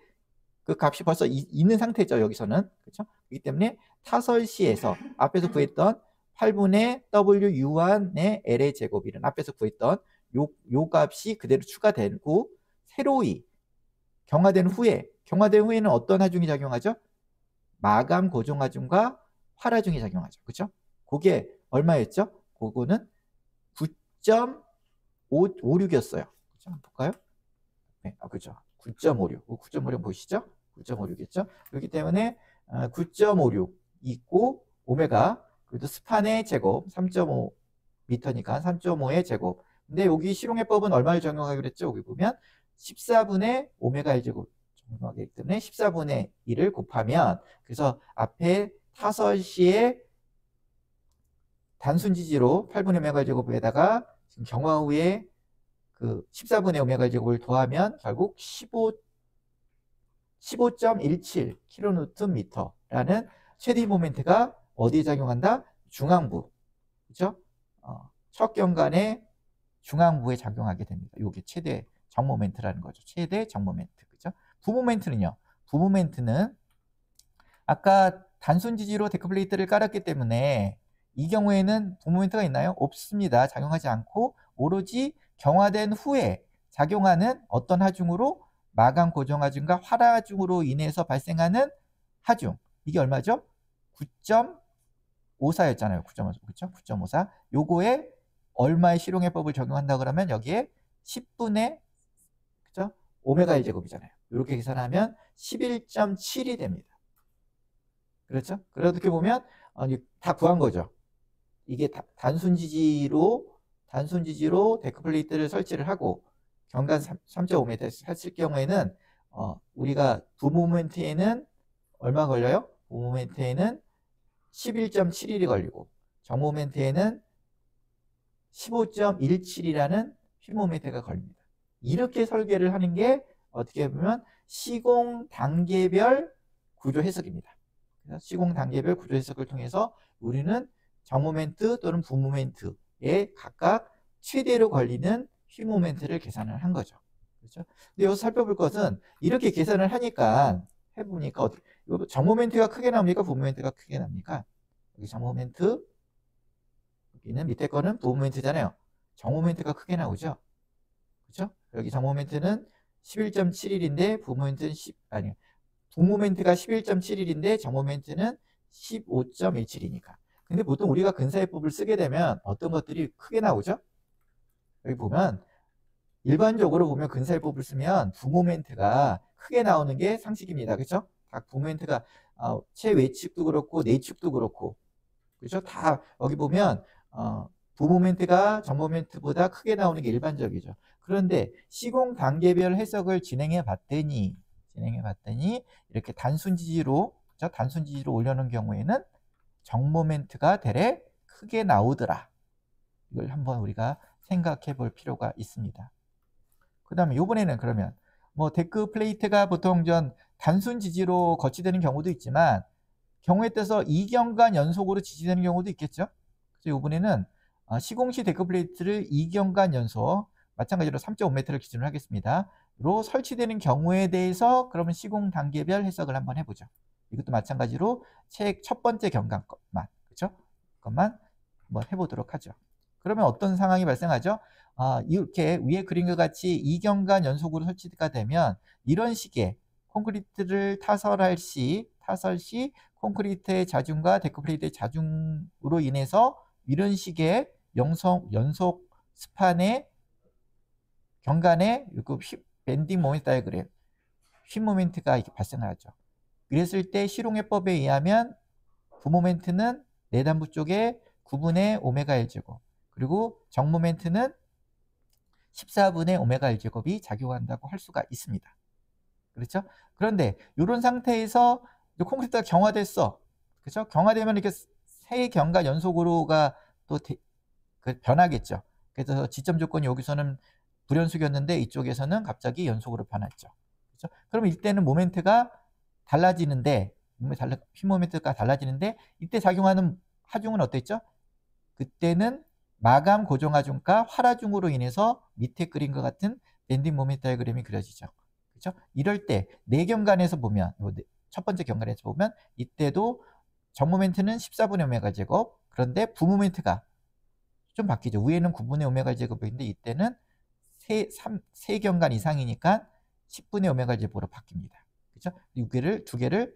그 값이 벌써 있는 상태죠. 여기서는. 그렇죠? 그렇기 때문에 타설 시에서 앞에서 구했던 8분의 WU1의 L의 제곱이는 앞에서 구했던 요 값이 그대로 추가되고 새로이 경화된 후에는 어떤 하중이 작용하죠? 마감 고정 하중과 활화중이 작용하죠. 그렇죠? 그게 얼마였죠? 그거는 9.56이었어요. 그렇죠? 한번 볼까요? 네, 그렇죠. 9.56. 9.56 보이시죠? 9.56이겠죠? 그렇기 때문에 9.56 있고 오메가 그래도 스판의 제곱 3.5 미터니까 3.5의 제곱. 근데 여기 실용해법은 얼마를 적용하기로 했죠? 여기 보면 14분의 오메가 1제곱 적용하기 때문에 14분의 1을 곱하면 그래서 앞에 타설시의 단순 지지로 8분의 오메가 1제곱에다가 지금 경화 후에 그 14분의 오메가 제곱을 더하면 결국 15.17 kNm라는 최대 모멘트가 어디에 작용한다? 중앙부. 그죠? 첫 경관의 중앙부에 작용하게 됩니다. 이게 최대 정모멘트라는 거죠. 최대 정모멘트. 그죠? 부모멘트는요. 부모멘트는 아까 단순 지지로 데크플레이트를 깔았기 때문에 이 경우에는 부모멘트가 있나요? 없습니다. 작용하지 않고 오로지 경화된 후에 작용하는 어떤 하중으로 마감 고정 하중과 활화 하중으로 인해서 발생하는 하중. 이게 얼마죠? 9.54였잖아요. 9.54. 그렇죠? 9.54. 요거에 얼마의 실용해법을 적용한다 그러면 여기에 10분의 그죠? 오메가 1제곱이잖아요. 이렇게 계산하면 11.7이 됩니다. 그렇죠? 그렇게 보면 다 구한 거죠. 이게 단순 지지로 데크플레이트를 설치를 하고 경관 3.5m 했을 경우에는 우리가 부모멘트에는 얼마 걸려요? 부모멘트에는 11.71이 걸리고 정모멘트에는 15.17이라는 휘모멘트가 걸립니다. 이렇게 설계를 하는 게 어떻게 보면 시공 단계별 구조 해석입니다. 그래서 시공 단계별 구조 해석을 통해서 우리는 정모멘트 또는 부모멘트에 각각 최대로 걸리는 휘모멘트를 계산을 한 거죠. 그렇죠? 근데 여기서 살펴볼 것은 이렇게 계산을 하니까 해보니까 정모멘트가 크게 나옵니까? 부모멘트가 크게 납니까? 여기 정모멘트, 여기는 밑에 거는 부모멘트잖아요. 정모멘트가 크게 나오죠. 그렇죠? 여기 정모멘트는 11.71인데 부모멘트는 부모멘트가 11.71인데 정모멘트는 15.17이니까. 근데 보통 우리가 근사해법을 쓰게 되면 어떤 것들이 크게 나오죠? 여기 보면 일반적으로 보면 근사해법을 쓰면 부모멘트가 크게 나오는 게 상식입니다. 그렇죠? 각 부모멘트가 최외측도 그렇고 내측도 그렇고 그렇죠? 다 여기 보면 부모멘트가 정모멘트보다 크게 나오는 게 일반적이죠. 그런데 시공 단계별 해석을 진행해 봤더니 이렇게 단순 지지로 올려놓은 경우에는 정모멘트가 대래 크게 나오더라. 이걸 한번 우리가 생각해 볼 필요가 있습니다. 그 다음에 이번에는 그러면 뭐 데크 플레이트가 보통 단순 지지로 거치되는 경우도 있지만 경우에 따라서 2경관 연속으로 지지되는 경우도 있겠죠. 그래서 이번에는 시공시 데크 플레이트를 2경관 연속 마찬가지로 3.5m를 기준으로 하겠습니다. 로 설치되는 경우에 대해서 그러면 시공 단계별 해석을 한번 해보죠. 이것도 마찬가지로 책 첫 번째 경관 것만 그렇죠? 것만 한번 해보도록 하죠. 그러면 어떤 상황이 발생하죠? 이렇게 위에 그린 것 같이 2경관 연속으로 설치가 되면 이런 식의 콘크리트를 타설할 시 콘크리트의 자중과 데크플레이트의 자중으로 인해서 이런 식의 연속 스판의 경관의 밴딩 모멘트 다이어그램 휘 모멘트가 이렇게 발생하죠. 그랬을 때 실용해법에 의하면 부모멘트는 내단부 쪽에 9분의 오메가 1제곱 그리고 정모멘트는 14분의 오메가 1제곱이 작용한다고 할 수가 있습니다. 그렇죠? 그런데 이런 상태에서 콘크리트가 경화됐어. 그렇죠? 경화되면 이렇게 세 경과 연속으로가 또 변하겠죠. 그래서 지점 조건이 여기서는 불연속이었는데 이쪽에서는 갑자기 연속으로 변했죠. 그렇죠? 그럼 이때는 모멘트가 달라지는데 휘 모멘트가 달라지는데 이때 작용하는 하중은 어땠죠? 그때는 마감 고정 하중과 활하중으로 인해서 밑에 그린 것 같은 밴딩 모멘트 다이어그램이 그려지죠. 그렇죠? 이럴 때 네 경관에서 보면 첫 번째 경관에서 보면 이때도 정모멘트는 14분의 오메가 제곱 그런데 부모멘트가 좀 바뀌죠. 위에는 9분의 오메가 제곱인데 이때는 세 경관 이상이니까 10분의 오메가 제곱으로 바뀝니다. 그렇죠? 두 개를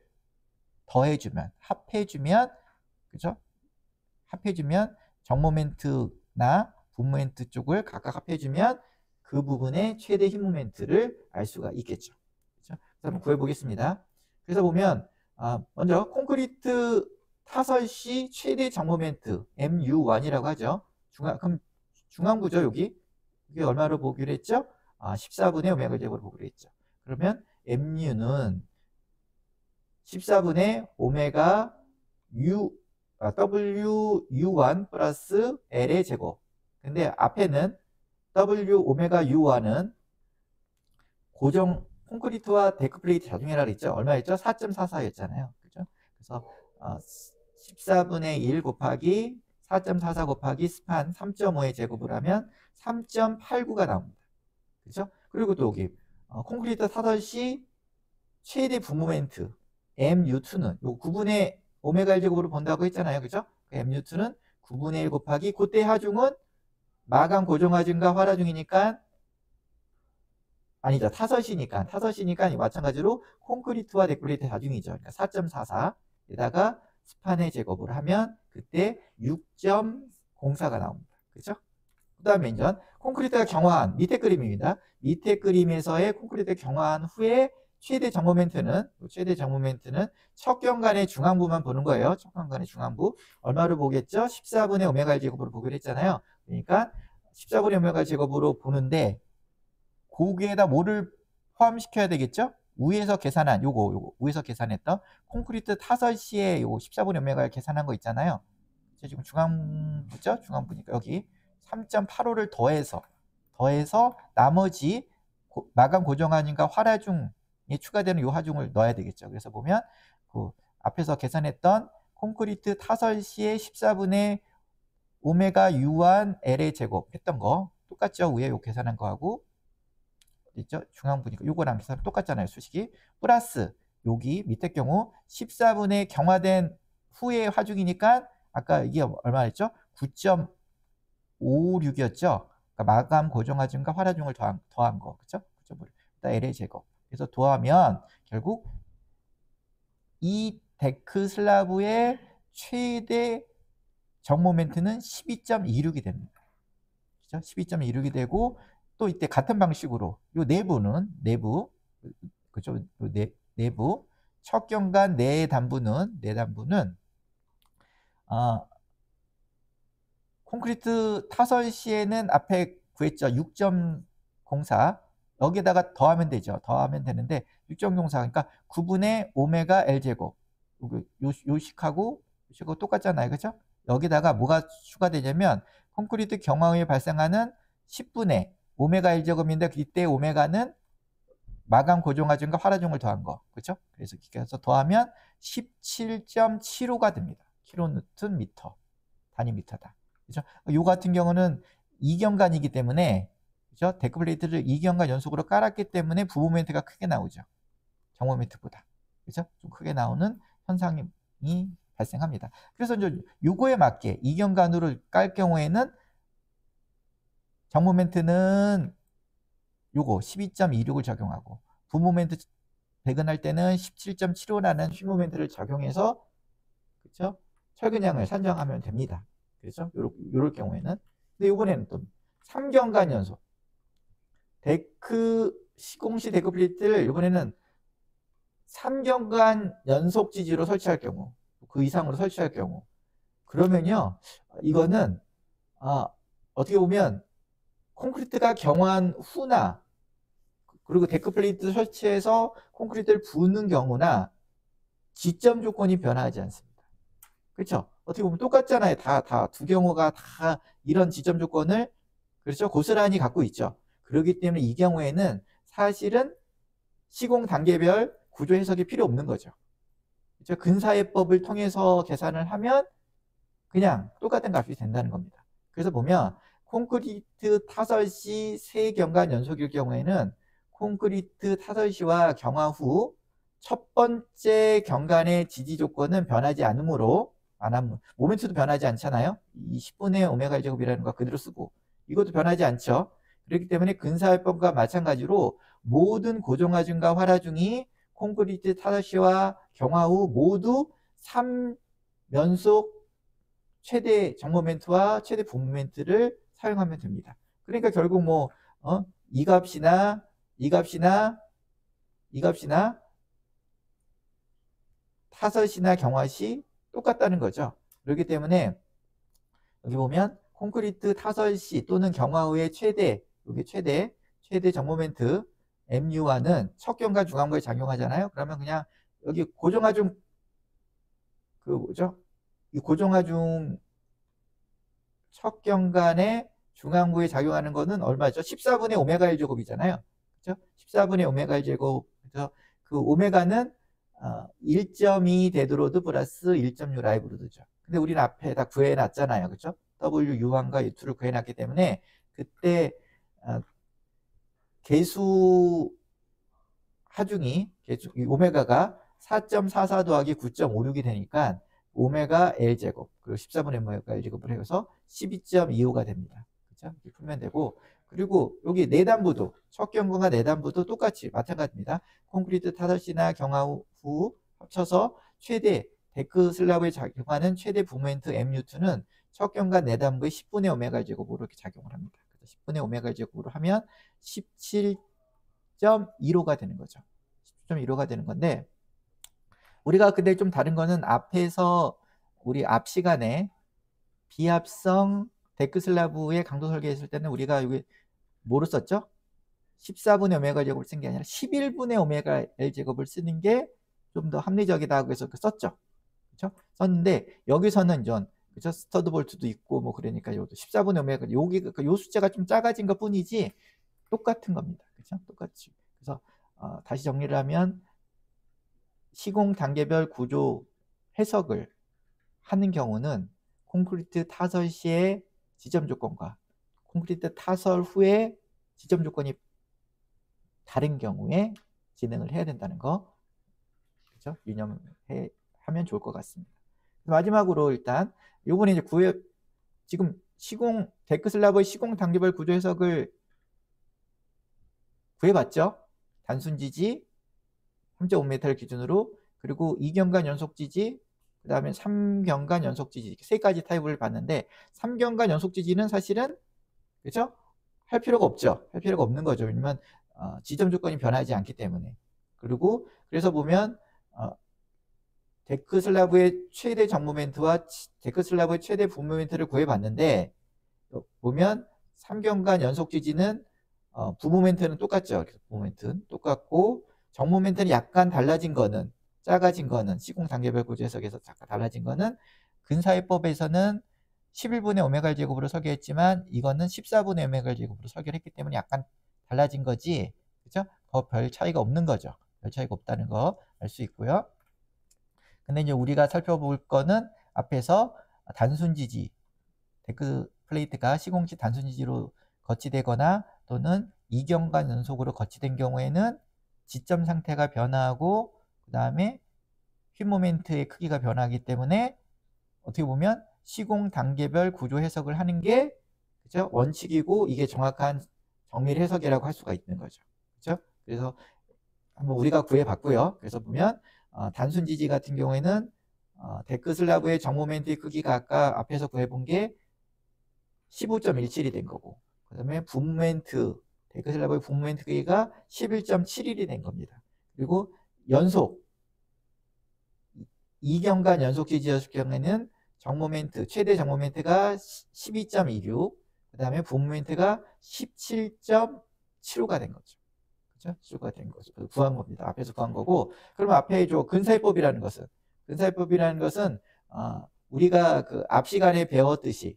더해주면 합해주면 그죠? 합해주면 정모멘트나 분모멘트 쪽을 각각 합해주면 그 부분의 최대 힘 모멘트를 알 수가 있겠죠. 그렇죠? 그래서 한번 구해보겠습니다. 그래서 보면 먼저 콘크리트 타설 시 최대 정모멘트 MU1이라고 하죠. 그럼 중앙부죠. 여기 이게 얼마로 보기로 했죠? 14분의 오메가 제곱으로 보기로 했죠. 그러면 MU는 14분의 오메가 WU1 플러스 L의 제곱. 근데 앞에는 W 오메가 U1은 고정 콘크리트와 데크플레이트 자중이라 그랬죠. 얼마였죠? 4.44였잖아요. 그죠? 그래서 14분의 1 곱하기 4.44 곱하기 스판 3.5의 제곱을 하면 3.89가 나옵니다. 그죠? 그리고 또 여기 콘크리트 타설 시 최대 분모멘트 MU2는 요 9분의 오메가 1 제곱으로 본다고 했잖아요. 그죠? MU2는 9분의 1 곱하기 그때 하중은 마감 고정하중과 활하중이니까 아니죠. 타설시니까 마찬가지로 콘크리트와 데크플레이트 하중이죠. 그러니까 4.44에다가 스판의 제곱을 하면 그때 6.04가 나옵니다. 그렇죠? 그 다음에 이제 콘크리트가 경화한 밑에 그림입니다. 밑에 그림에서의 콘크리트가 경화한 후에 최대 정모멘트는 첫 경관의 중앙부만 보는 거예요. 첫 경관의 중앙부. 얼마로 보겠죠? 14분의 오메가 1 제곱으로 보기로 했잖아요. 그러니까 14분의 오메가 1 제곱으로 보는데 거기에다 뭐를 포함시켜야 되겠죠? 위에서 계산한 위에서 계산했던 콘크리트 타설 시에 요거 14분의 오메가를 계산한 거 있잖아요. 지금 중앙부죠? 중앙부니까 여기 3.85를 더해서 나머지 마감 고정하중과 활하중에 추가되는 요 하중을 넣어야 되겠죠. 그래서 보면 그 앞에서 계산했던 콘크리트 타설 시에 14분의 오메가 U1 L의 제곱 했던 거 똑같죠? 위에 요 계산한 거하고 있죠? 중앙부니까 요거랑 계산 똑같잖아요. 수식이 플러스 여기 밑에 경우 14분의 경화된 후의 하중이니까 아까 이게 얼마였죠? 9.56이었죠? 그러니까 마감 고정하중과 활하중을 더한 거. 그쵸? 9.56. L의 제곱. 그래서 더하면 결국 이 데크 슬라브의 최대 정모멘트는 12.26이 됩니다. 그죠? 12.26이 되고 또 이때 같은 방식으로 요 내부 그죠? 내부 첫 경관 내단부는 콘크리트 타설 시에는 앞에 구했죠. 6.04 여기에다가 더하면 되죠. 더하면 되는데 6.04 그러니까 9분의 오메가 L 제곱 요식하고 똑같잖아요. 그죠? 여기다가 뭐가 추가되냐면 콘크리트 경화 후에 발생하는 10분의 오메가 1 제곱인데 이때 오메가는 마감 고정하중과 활하중을 더한 거. 그렇죠? 그래서 더하면 17.75가 됩니다. 킬로뉴턴 미터. 단위 미터다. 그렇죠? 요 같은 경우는 2경관이기 때문에 그렇죠? 데크플레이트를 2경관 연속으로 깔았기 때문에 부모멘트가 크게 나오죠. 정모멘트보다. 그렇죠? 좀 크게 나오는 현상이 발생합니다. 그래서 이제 요거에 맞게 2경관으로 깔 경우에는 정모멘트는 요거 12.26을 적용하고 부모멘트 배근할 때는 17.75라는 휘모멘트를 적용해서 그렇죠? 철근량을 산정하면 됩니다. 그렇죠? 요럴 경우에는. 근데 요번에는 또 3경관 연속 시공시 데크플레이트를 이번에는 3경관 연속 지지로 설치할 경우 그 이상으로 설치할 경우 그러면요 이거는 어떻게 보면 콘크리트가 경화한 후나 그리고 데크플레이트 설치해서 콘크리트를 부는 경우나 지점 조건이 변하지 않습니다. 그렇죠? 어떻게 보면 똑같잖아요. 다 두 경우가 다 이런 지점 조건을 그렇죠? 고스란히 갖고 있죠. 그렇기 때문에 이 경우에는 사실은 시공 단계별 구조 해석이 필요 없는 거죠. 그렇죠? 근사해법을 통해서 계산을 하면 그냥 똑같은 값이 된다는 겁니다. 그래서 보면 콘크리트 타설 시 세 경관 연속일 경우에는 콘크리트 타설 시와 경화 후 첫 번째 경관의 지지 조건은 변하지 않으므로 모멘트도 변하지 않잖아요. 이 10분의 오메가 1 제곱이라는 거 그대로 쓰고 이것도 변하지 않죠. 그렇기 때문에 근사활법과 마찬가지로 모든 고정하중과 활하중이 콘크리트 타설 시와 경화 후 모두 3연속 최대 정모멘트와 최대 분모멘트를 사용하면 됩니다. 그러니까 결국 뭐 이 값이나 이 값이나 이 값이나 타설시나 경화시 똑같다는 거죠. 그렇기 때문에 여기 보면 콘크리트 타설시 또는 경화 후의 여기 최대 정모멘트 MU와는 척경과 중앙부에 작용하잖아요. 그러면 그냥 여기 고정하중 그 뭐죠? 이 고정하중 척경간의 중앙부에 작용하는 거는 얼마죠? 14분의 오메가 1 제곱이잖아요. 그렇죠? 14분의 오메가 1 제곱. 그래서 그 오메가는 1.2 데드로드 플러스 1.6 라이브로드죠. 근데 우리는 앞에 다 구해놨잖아요. 그렇죠? W1과 U2를 구해놨기 때문에 그때 계수 하중이 오메가가 4.44 더하기 9.56이 되니까 오메가 L제곱 그리고 14분의 오메가 L제곱을 해서 12.25가 됩니다. 그렇죠? 이렇게 풀면 되고, 그리고 여기 내단부도 척경과 내단부도 똑같이 마찬가지입니다. 콘크리트 타설시나 경화 후 합쳐서 최대 데크 슬라브에 작용하는 최대 부모멘트 MU2는 척경과 내단부의 10분의 오메가 제곱으로 이렇게 작용을 합니다. 그래서 10분의 오메가 제곱으로 하면 17.15가 되는 거죠. 17.15가 되는 건데, 우리가 근데 좀 다른 거는 앞에서 우리 앞 시간에 비합성 데크 슬라브의 강도 설계했을 때는 우리가 여기 뭐로 썼죠? 14분의 오메가 제곱을 쓴 게 아니라 11분의 오메가 L 제곱을 쓰는 게 좀 더 합리적이다고 해서 썼죠. 그렇죠? 썼는데 여기서는 전 그렇죠? 스터드 볼트도 있고 뭐 그러니까 요도 14분의 오메가 여기 요 숫자가 좀 작아진 것뿐이지 똑같은 겁니다. 그렇죠? 똑같이. 그래서 다시 정리를 하면 시공 단계별 구조 해석을 하는 경우는 콘크리트 타설 시의 지점 조건과 콘크리트 타설 후의 지점 조건이 다른 경우에 진행을 해야 된다는 거, 그렇죠? 유념하면 좋을 것 같습니다. 마지막으로 일단 요번에 이제 지금 시공 데크 슬라브의 시공 단계별 구조 해석을 구해봤죠? 단순 지지 3.5m를 기준으로, 그리고 2경관 연속 지지, 그 다음에 3경관 연속 지지, 세 가지 타입을 봤는데 3경관 연속 지지는 사실은 그렇죠? 할 필요가 없죠. 할 필요가 없는 거죠. 왜냐면 지점 조건이 변하지 않기 때문에. 그리고 그래서 보면 데크 슬라브의 최대 정모멘트와 데크 슬라브의 최대 부모멘트를 구해봤는데 보면 3경관 연속 지지는 부모멘트는 똑같죠. 부모멘트는 똑같고 정모멘트는 약간 달라진 거는, 작아진 거는, 시공 단계별 구조 해석에서 잠깐 달라진 거는 근사해법에서는 11분의 오메가 제곱으로 설계했지만 이거는 14분의 오메가 제곱으로 설계를 했기 때문에 약간 달라진 거지, 그렇죠? 별 차이가 없는 거죠. 별 차이가 없다는 거 알 수 있고요. 근데 이제 우리가 살펴볼 거는 앞에서 단순 지지, 데크 플레이트가 시공시 단순 지지로 거치되거나 또는 2경관 연속으로 거치된 경우에는 지점 상태가 변화하고 그 다음에 휨 모멘트의 크기가 변하기 때문에 어떻게 보면 시공 단계별 구조 해석을 하는 게 그죠? 원칙이고 이게 정확한 정밀 해석이라고 할 수가 있는 거죠. 그렇죠? 그래서 한번 우리가 구해봤고요. 그래서 보면 단순 지지 같은 경우에는 데크 슬라브의 정모멘트의 크기가 아까 앞에서 구해본 게 15.17이 된 거고, 그 다음에 분모멘트 데크 슬라브의 분모멘트 크기가 11.71이 된 겁니다. 그리고 연속 2경관 연속 지지였을 경우에는 정모멘트 최대 정모멘트가 12.26, 그 다음에 분모멘트가 17.75가 된 거죠. 그렇죠? 7가 된 거죠. 구한 겁니다. 앞에서 구한 거고, 그러면 앞에 근사해법이라는 것은 우리가 그 앞 시간에 배웠듯이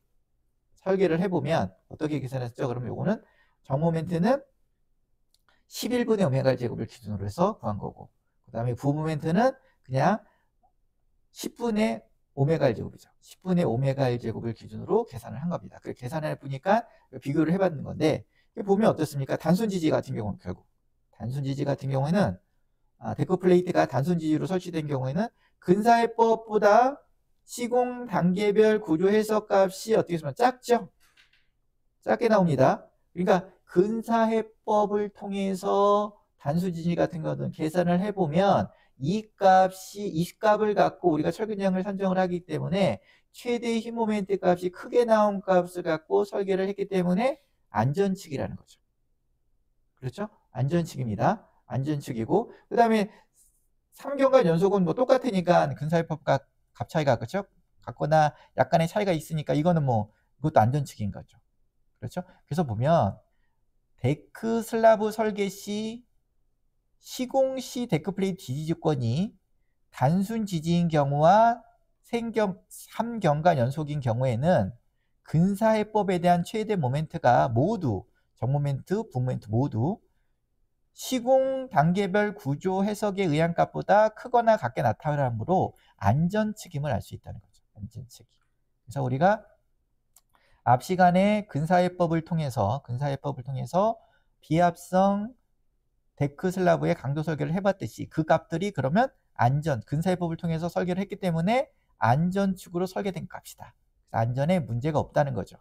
설계를 해보면 어떻게 계산했죠? 그러면 요거는 정모멘트는 11분의 오메가 제곱을 기준으로 해서 구한 거고, 그 다음에 부모멘트는 그냥 10분의 오메가 제곱이죠. 10분의 오메가 제곱을 기준으로 계산을 한 겁니다. 그 계산을 해보니까 비교를 해봤는 건데, 보면 어떻습니까? 단순 지지 같은 경우는 데크 플레이트가 단순 지지로 설치된 경우에는 근사해법보다 시공 단계별 구조 해석 값이 어떻게 보면 작죠? 작게 나옵니다. 그러니까 근사해법을 통해서 단순 지지 같은 거는 계산을 해보면 이 값이 20값을 갖고 우리가 철근량을 산정을 하기 때문에 최대 힘 모멘트 값이 크게 나온 값을 갖고 설계를 했기 때문에 안전측이라는 거죠. 그렇죠? 안전측입니다. 안전측이고, 그 다음에 3경관 연속은 뭐 똑같으니까 근사회법과 값 차이가, 그렇죠? 같거나 약간의 차이가 있으니까 이거는 뭐 이것도 안전측인 거죠. 그렇죠? 그래서 보면 데크 슬라브 설계 시 시공 시 데크 플레이트 지지 조건이 단순 지지인 경우와 3경관 연속인 경우에는 근사해법에 대한 최대 모멘트가 모두 정모멘트, 부모멘트 모두 시공 단계별 구조 해석에 의한 값보다 크거나 같게 나타나므로 안전측임을 알 수 있다는 거죠. 안전측임. 그래서 우리가 앞 시간에 근사해법을 통해서 비합성 데크 슬라브의 강도 설계를 해봤듯이 그 값들이 그러면 근사해법을 통해서 설계를 했기 때문에 안전축으로 설계된 값이다. 안전에 문제가 없다는 거죠.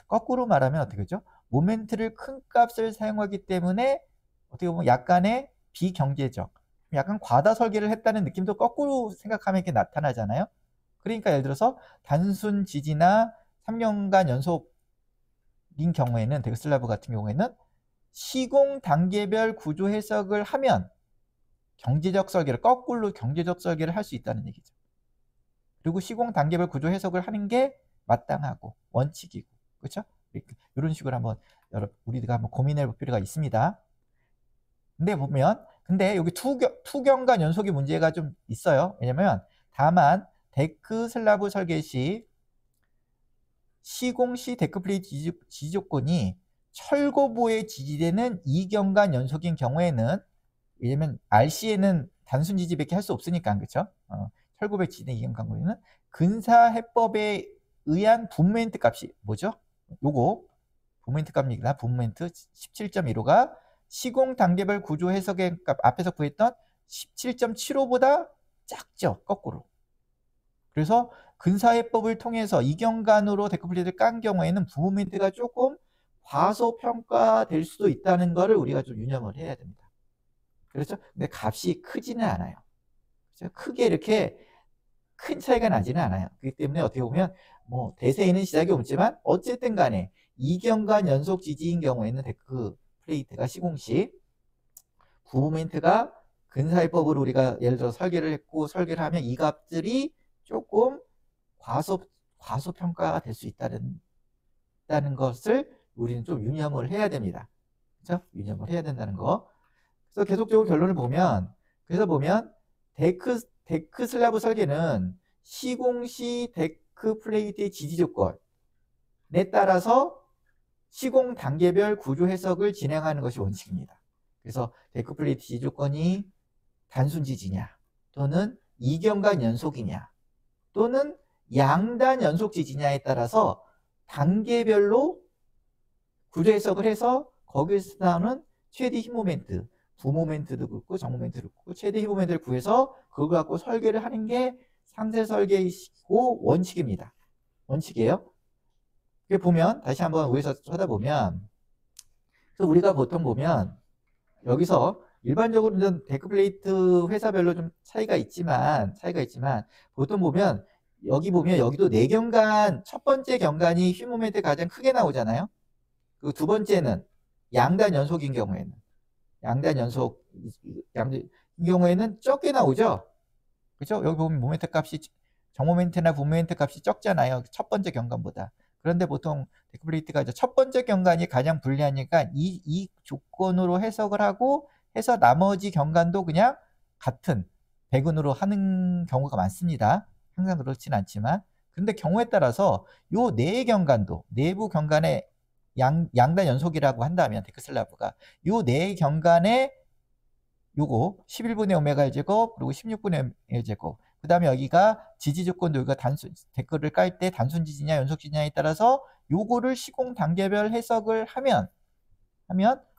거꾸로 말하면 어떻게 되죠? 모멘트를 큰 값을 사용하기 때문에 어떻게 보면 약간의 비경제적, 약간 과다 설계를 했다는 느낌도 거꾸로 생각하면 이렇게 나타나잖아요. 그러니까 예를 들어서 단순 지지나 3년간 연속인 경우에는 데크 슬라브 같은 경우에는 시공 단계별 구조 해석을 하면 거꾸로 경제적 설계를 할 수 있다는 얘기죠. 그리고 시공 단계별 구조 해석을 하는 게 마땅하고 원칙이고, 그렇죠? 이런 식으로 한번 우리가 한번 고민해 볼 필요가 있습니다. 근데 여기 투경관 연속의 문제가 좀 있어요. 왜냐면 다만 데크 슬라브 설계 시 시공 시 데크 플레이트 지지 조건이 철고보에 지지되는 2경관 연속인 경우에는, 왜냐면 RC에는 단순 지지밖에 할 수 없으니까, 그렇죠? 철고보에 지지된 2경관 경우에는 근사해법에 의한 분모멘트 값이 뭐죠? 요거 분모멘트 값입니다. 분모멘트 17.15가 시공 단계별 구조 해석의 값 앞에서 구했던 17.75보다 작죠. 거꾸로. 그래서 근사해법을 통해서 이경관으로 데크 플레이트를 깐 경우에는 분모멘트가 조금 과소평가될 수도 있다는 것을 우리가 좀 유념을 해야 됩니다. 그렇죠? 근데 값이 크지는 않아요. 그렇죠? 크게 이렇게 큰 차이가 나지는 않아요. 그렇기 때문에 어떻게 보면 뭐 대세에는 시작이 없지만 어쨌든 간에 이경관 연속 지지인 경우에는 데크 플레이트가 시공시 구모멘트가 근사해법으로 우리가 예를 들어 설계를 했고 설계를 하면 이 값들이 조금 과소평가가 될 수 있다는 것을 우리는 좀 유념을 해야 됩니다. 그렇죠? 유념을 해야 된다는 거. 그래서 계속적으로 결론을 보면, 데크 슬라브 설계는 시공시 데크 플레이트의 지지 조건에 따라서 시공 단계별 구조 해석을 진행하는 것이 원칙입니다. 그래서 데크 플레이트 지지 조건이 단순 지지냐, 또는 이경관 연속이냐, 또는 양단 연속 지지냐에 따라서 단계별로 구조 해석을 해서 거기에서 나오는 최대 힘 모멘트, 부모멘트도 그렇고 정모멘트도 그렇고 최대 힘 모멘트를 구해서 그걸 갖고 설계를 하는 게 상세 설계이고 원칙입니다. 원칙이에요. 보면 다시 한번 위에서 쳐다보면, 그래서 우리가 보통 보면 여기서 일반적으로는 데크 플레이트 회사별로 좀 차이가 있지만 보통 보면 여기도 4경관, 첫 번째 경관이 힘 모멘트 가장 크게 나오잖아요. 그리고 두 번째는 양단 연속인 경우에는 적게 나오죠. 그렇죠? 여기 보면 모멘트 값이 정모멘트나 부모멘트 값이 적잖아요. 첫 번째 경관보다. 그런데 보통 데크 플레이트가 첫 번째 경관이 가장 불리하니까 이 조건으로 해석을 하고 해서 나머지 경관도 그냥 같은 배근으로 하는 경우가 많습니다. 항상 그렇진 않지만. 근데 경우에 따라서 요 네 경관도 내부 경관의 양단 연속이라고 한다면 데크 슬라브가 요 네 경관에 요거 11분의 오메가 1제곱 그리고 16분의 1제곱 그 다음에 여기가 지지 조건도 여기가 데크를 깔 때 단순 지지냐 연속 지지냐에 따라서 요거를 시공 단계별 해석을 하면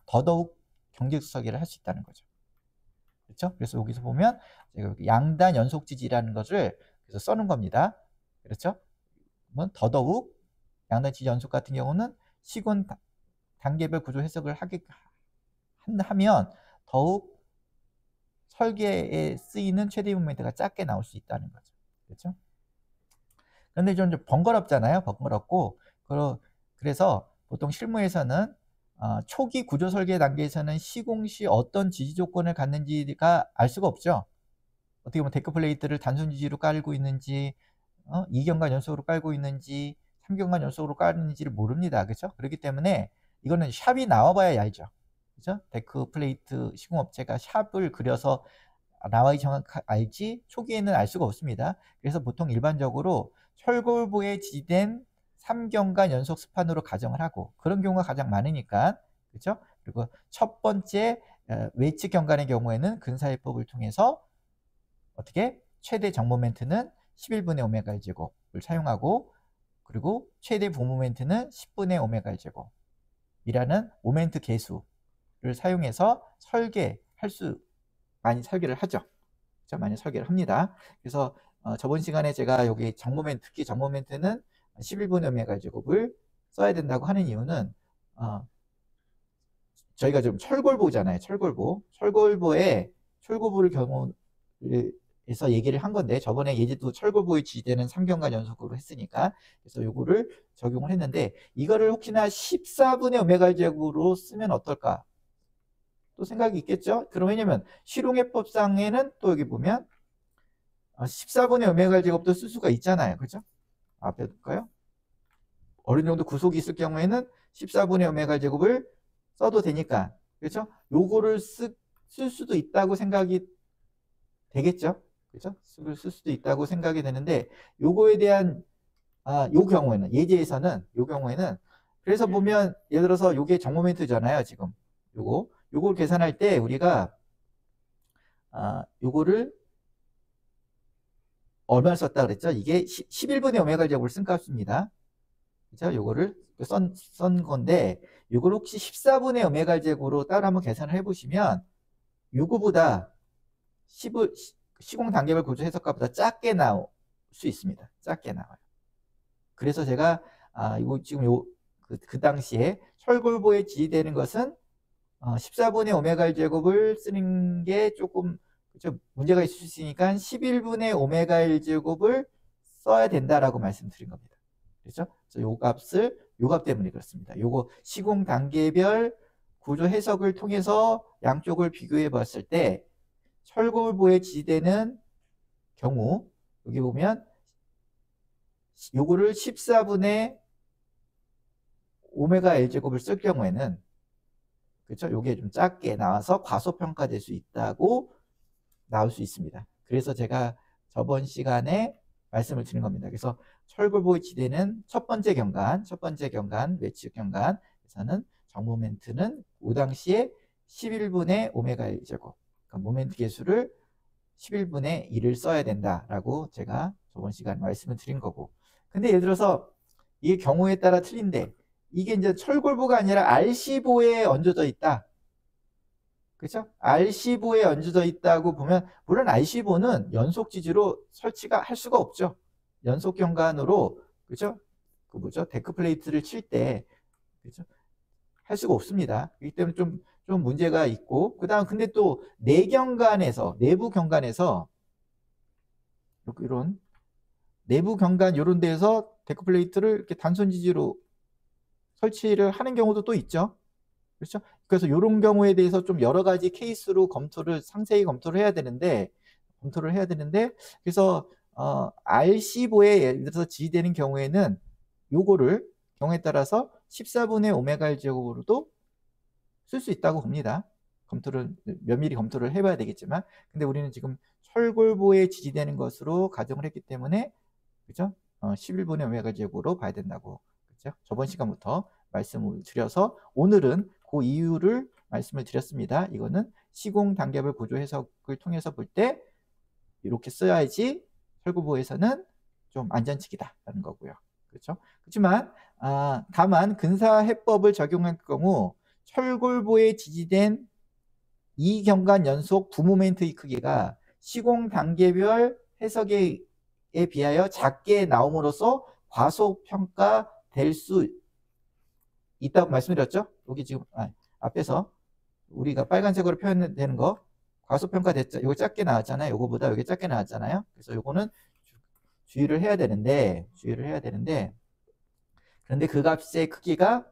더더욱 경제적 설계를 할 수 있다는 거죠. 그렇죠? 그래서 여기서 보면 양단 연속 지지라는 것을 그래서 써놓은 겁니다. 그렇죠? 더더욱 양단 지지 연속 같은 경우는 시공 단계별 구조 해석을 하면 더욱 설계에 쓰이는 최대 모멘트가 작게 나올 수 있다는 거죠. 그렇죠? 그런데 좀 번거롭잖아요. 번거롭고 그래서 보통 실무에서는 초기 구조 설계 단계에서는 시공 시 어떤 지지 조건을 갖는지가 알 수가 없죠. 어떻게 보면 데크 플레이트를 단순 지지로 깔고 있는지 2경관 연속으로 깔고 있는지 3경관 연속으로 깔는지를 모릅니다. 그렇죠? 그렇기 때문에 이거는 샵이 나와봐야 알죠. 그죠? 데크 플레이트 시공업체가 샵을 그려서 나와야 알지 초기에는 알 수가 없습니다. 그래서 보통 일반적으로 철골보에 지지된 3경관 연속 스판으로 가정을 하고 그런 경우가 가장 많으니까 그렇죠? 그리고 첫 번째 웨이츠 경관의 경우에는 근사해법을 통해서 어떻게 최대 정 모멘트는 11분의 오메가 1제곱을 사용하고 그리고 최대 부 모멘트는 10분의 오메가 1제곱이라는 모멘트 계수를 사용해서 많이 설계를 하죠. 그렇죠? 많이 설계를 합니다. 그래서 저번 시간에 제가 여기 정모멘트, 특히 정모멘트는 11분의 오메가 제곱을 써야 된다고 하는 이유는 저희가 좀 철골보잖아요. 철골보의 철골보를 경우에서 얘기를 한 건데 저번에 예제도 철골보의 지지대는 3경관 연속으로 했으니까 그래서 요거를 적용을 했는데 이거를 혹시나 14분의 오메가 제곱으로 쓰면 어떨까? 또 생각이 있겠죠? 그럼 왜냐면 실용해법상에는 또 여기 보면 14분의 오메가 제곱도 쓸 수가 있잖아요. 그죠? 앞에 볼까요? 어느 정도 구속이 있을 경우에는 14분의 오메가 제곱을 써도 되니까. 그렇죠? 요거를 쓸 수도 있다고 생각이 되겠죠? 그렇죠? 쓸 수도 있다고 생각이 되는데 요거에 대한 요 경우에는 예제에서는 요 경우에는 그래서 보면 예를 들어서 요게 정모멘트잖아요. 지금 요걸 계산할 때 우리가 요거를 얼마를 썼다 그랬죠? 이게 11분의 오메가 제곱을 쓴 값입니다. 그죠? 요거를 쓴 건데 요걸 혹시 14분의 오메가 제곱으로 따로 한번 계산을 해보시면 요거보다 시공 단계별 구조 해석값보다 작게 나올 수 있습니다. 작게 나와요. 그래서 제가 이거 지금 그 당시에 철골보에 지지되는 것은 14분의 오메가 제곱을 쓰는 게 조금 그렇죠? 문제가 있을 수 있으니까 11분의 오메가 1제곱을 써야 된다라고 말씀드린 겁니다. 그렇죠? 그래서 요 값 때문에 그렇습니다. 요거 시공 단계별 구조 해석을 통해서 양쪽을 비교해 봤을 때 철골보에 지지되는 경우 여기 보면 요거를 14분의 오메가 1제곱을 쓸 경우에는 그렇죠? 요게 좀 작게 나와서 과소평가될 수 있다고 나올 수 있습니다. 그래서 제가 저번 시간에 말씀을 드린 겁니다. 그래서 철골보에 지대는 첫 번째 경관 외측 경관에서는 정모멘트는 그 당시에 11분의 오메가 1제곱 그러니까 모멘트 계수를 11분의 1을 써야 된다라고 제가 저번 시간에 말씀을 드린 거고 근데 예를 들어서 이게 경우에 따라 틀린데 이게 이제 철골보가 아니라 RC보에 얹어져 있다. 그렇죠? RC보에 얹어져 있다고 보면 물론 RC보는 연속 지지로 설치가 할 수가 없죠. 연속 경관으로 그렇죠? 그 뭐죠? 데크 플레이트를 칠 때 그렇죠? 할 수가 없습니다. 그렇기 때문에 좀 문제가 있고 그다음 근데 또 내부 경관에서 이런 내부 경관 이런 데에서 데크 플레이트를 이렇게 단순 지지로 설치를 하는 경우도 또 있죠. 그렇죠? 그래서 이런 경우에 대해서 좀 여러 가지 케이스로 상세히 검토를 해야 되는데 그래서 RC보에 예를 들어서 지지되는 경우에는 요거를 경우에 따라서 14분의 오메가 1제곱으로도 쓸 수 있다고 봅니다. 면밀히 검토를 해봐야 되겠지만 근데 우리는 지금 철골보에 지지되는 것으로 가정을 했기 때문에 그죠? 11분의 오메가 제곱으로 봐야 된다고 그렇죠? 저번 시간부터 말씀을 드려서 오늘은 그 이유를 말씀을 드렸습니다. 이거는 시공 단계별 구조 해석을 통해서 볼 때 이렇게 써야지 철골보에서는 좀 안전치기다라는 거고요. 그렇죠? 그렇지만 다만 근사해법을 적용할 경우 철골보에 지지된 2경관 연속 부모멘트의 크기가 시공 단계별 해석에 비하여 작게 나옴으로써 과소평가될 수 있다고 말씀드렸죠? 여기 지금 앞에서 우리가 빨간색으로 표현되는 거 과소평가 됐죠. 이거 작게 나왔잖아요. 이거보다 여기 작게 나왔잖아요. 그래서 이거는 주의를 해야 되는데, 그런데 그 값의 크기가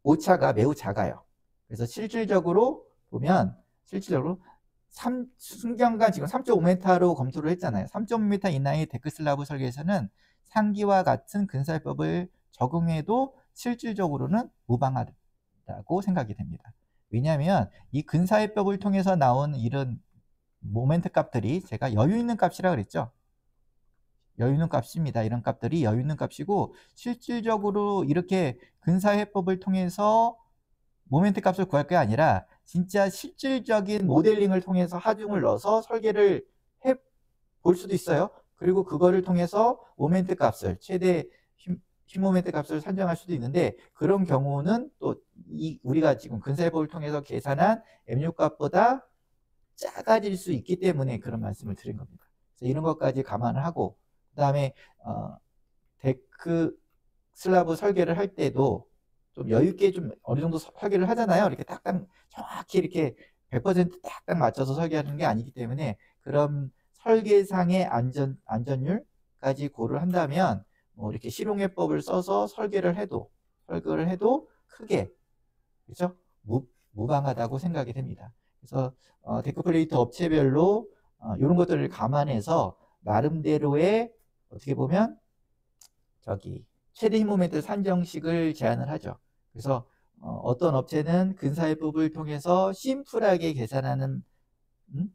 오차가 매우 작아요. 그래서 실질적으로 보면, 순경간 지금 3.5m로 검토를 했잖아요. 3.5m 이내의 데크슬라브 설계에서는 상기와 같은 근사해법을 적용해도 실질적으로는 무방하다고 생각이 됩니다. 왜냐하면 이 근사해법을 통해서 나온 이런 모멘트 값들이 제가 여유 있는 값이라 그랬죠. 여유 있는 값입니다. 이런 값들이 여유 있는 값이고, 실질적으로 이렇게 근사해법을 통해서 모멘트 값을 구할 게 아니라 진짜 실질적인 모델링을 통해서 하중을 넣어서 설계를 해 볼 수도 있어요. 그리고 그거를 통해서 모멘트 값을, 최대 힘 모멘트 값을 산정할 수도 있는데, 그런 경우는 또 우리가 지금 근사해법을 통해서 계산한 Mu 값보다 작아질 수 있기 때문에 그런 말씀을 드린 겁니다. 그래서 이런 것까지 감안을 하고, 그 다음에 데크 슬라브 설계를 할 때도 좀 여유 있게 좀 어느 정도 설계를 하잖아요. 이렇게 딱딱 정확히 이렇게 100% 딱딱 맞춰서 설계하는 게 아니기 때문에, 그런 설계상의 안전율까지 고려를 한다면 뭐 이렇게 실용해법을 써서 설계를 해도 크게, 그렇죠? 무방하다고 생각이 됩니다. 그래서 데크플레이트 업체별로 이런 것들을 감안해서 나름대로의, 어떻게 보면 최대 힘 모멘트 산정식을 제안을 하죠. 그래서 어떤 업체는 근사해법을 통해서 심플하게 계산하는,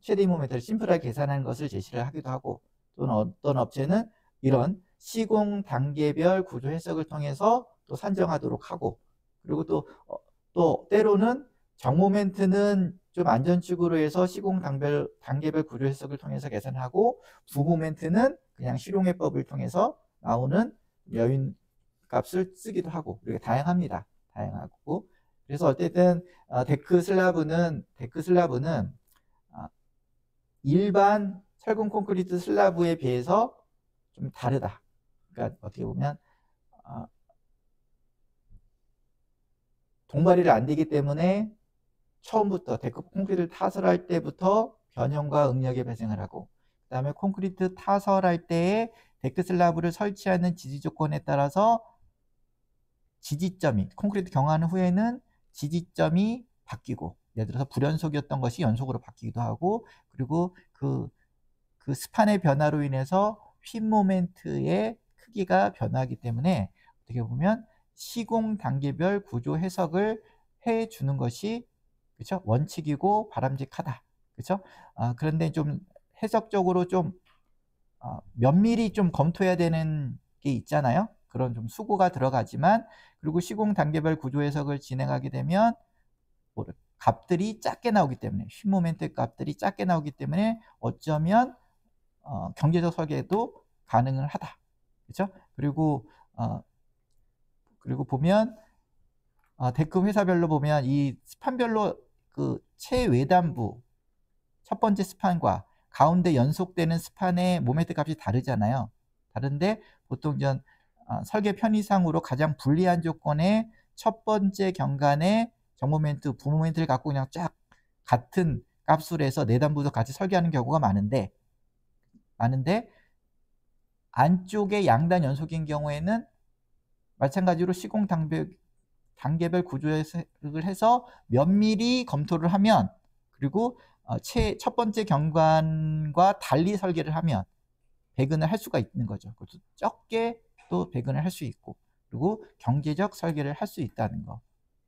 최대 힘 모멘트를 심플하게 계산하는 것을 제시를 하기도 하고, 또는 어떤 업체는 이런 시공 단계별 구조 해석을 통해서 또 산정하도록 하고, 그리고 또 때로는 정모멘트는 좀 안전축으로 해서 시공 단계별 구조 해석을 통해서 계산하고, 부모멘트는 그냥 실용해법을 통해서 나오는 여유 값을 쓰기도 하고, 이렇게 다양합니다. 다양하고. 그래서 어쨌든 데크 슬라브는 일반 철근 콘크리트 슬라브에 비해서 좀 다르다. 그러니까 어떻게 보면 동발이를 안 되기 때문에 처음부터 데크 콘크리트를 타설할 때부터 변형과 응력이 발생을 하고, 그 다음에 콘크리트 타설할 때에 데크 슬라브를 설치하는 지지 조건에 따라서 지지점이, 콘크리트 경화한 후에는 지지점이 바뀌고, 예를 들어서 불연속이었던 것이 연속으로 바뀌기도 하고, 그리고 그 스판의 변화로 인해서 휨 모멘트의 크기가 변하기 때문에 어떻게 보면 시공 단계별 구조 해석을 해주는 것이, 그렇죠? 원칙이고 바람직하다. 그렇죠? 그런데 좀 해석적으로 좀 면밀히 좀 검토해야 되는 게 있잖아요. 그런 좀 수고가 들어가지만, 그리고 시공 단계별 구조 해석을 진행하게 되면 값들이 작게 나오기 때문에, 휨 모멘트 값들이 작게 나오기 때문에 어쩌면 경제적 설계도 가능을 하다. 그렇죠? 그리고 보면 데크 회사별로 보면 이 스판별로 그 최외단부 첫 번째 스판과 가운데 연속되는 스판의 모멘트 값이 다르잖아요. 다른데 보통 설계 편의상으로 가장 불리한 조건의 첫 번째 경관의 정모멘트, 부모멘트를 갖고 그냥 쫙 같은 값으로 해서 내단부도 같이 설계하는 경우가 많은데 안쪽에 양단 연속인 경우에는 마찬가지로 시공 단계별 구조 해석을 해서 면밀히 검토를 하면, 그리고 첫 번째 경관과 달리 설계를 하면 배근을 할 수가 있는 거죠. 그래서 적게 또 배근을 할 수 있고, 그리고 경제적 설계를 할 수 있다는 거,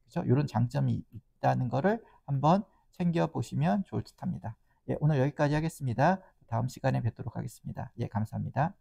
그렇죠? 이런 장점이 있다는 거를 한번 챙겨보시면 좋을 듯 합니다. 예, 오늘 여기까지 하겠습니다. 다음 시간에 뵙도록 하겠습니다. 예, 감사합니다.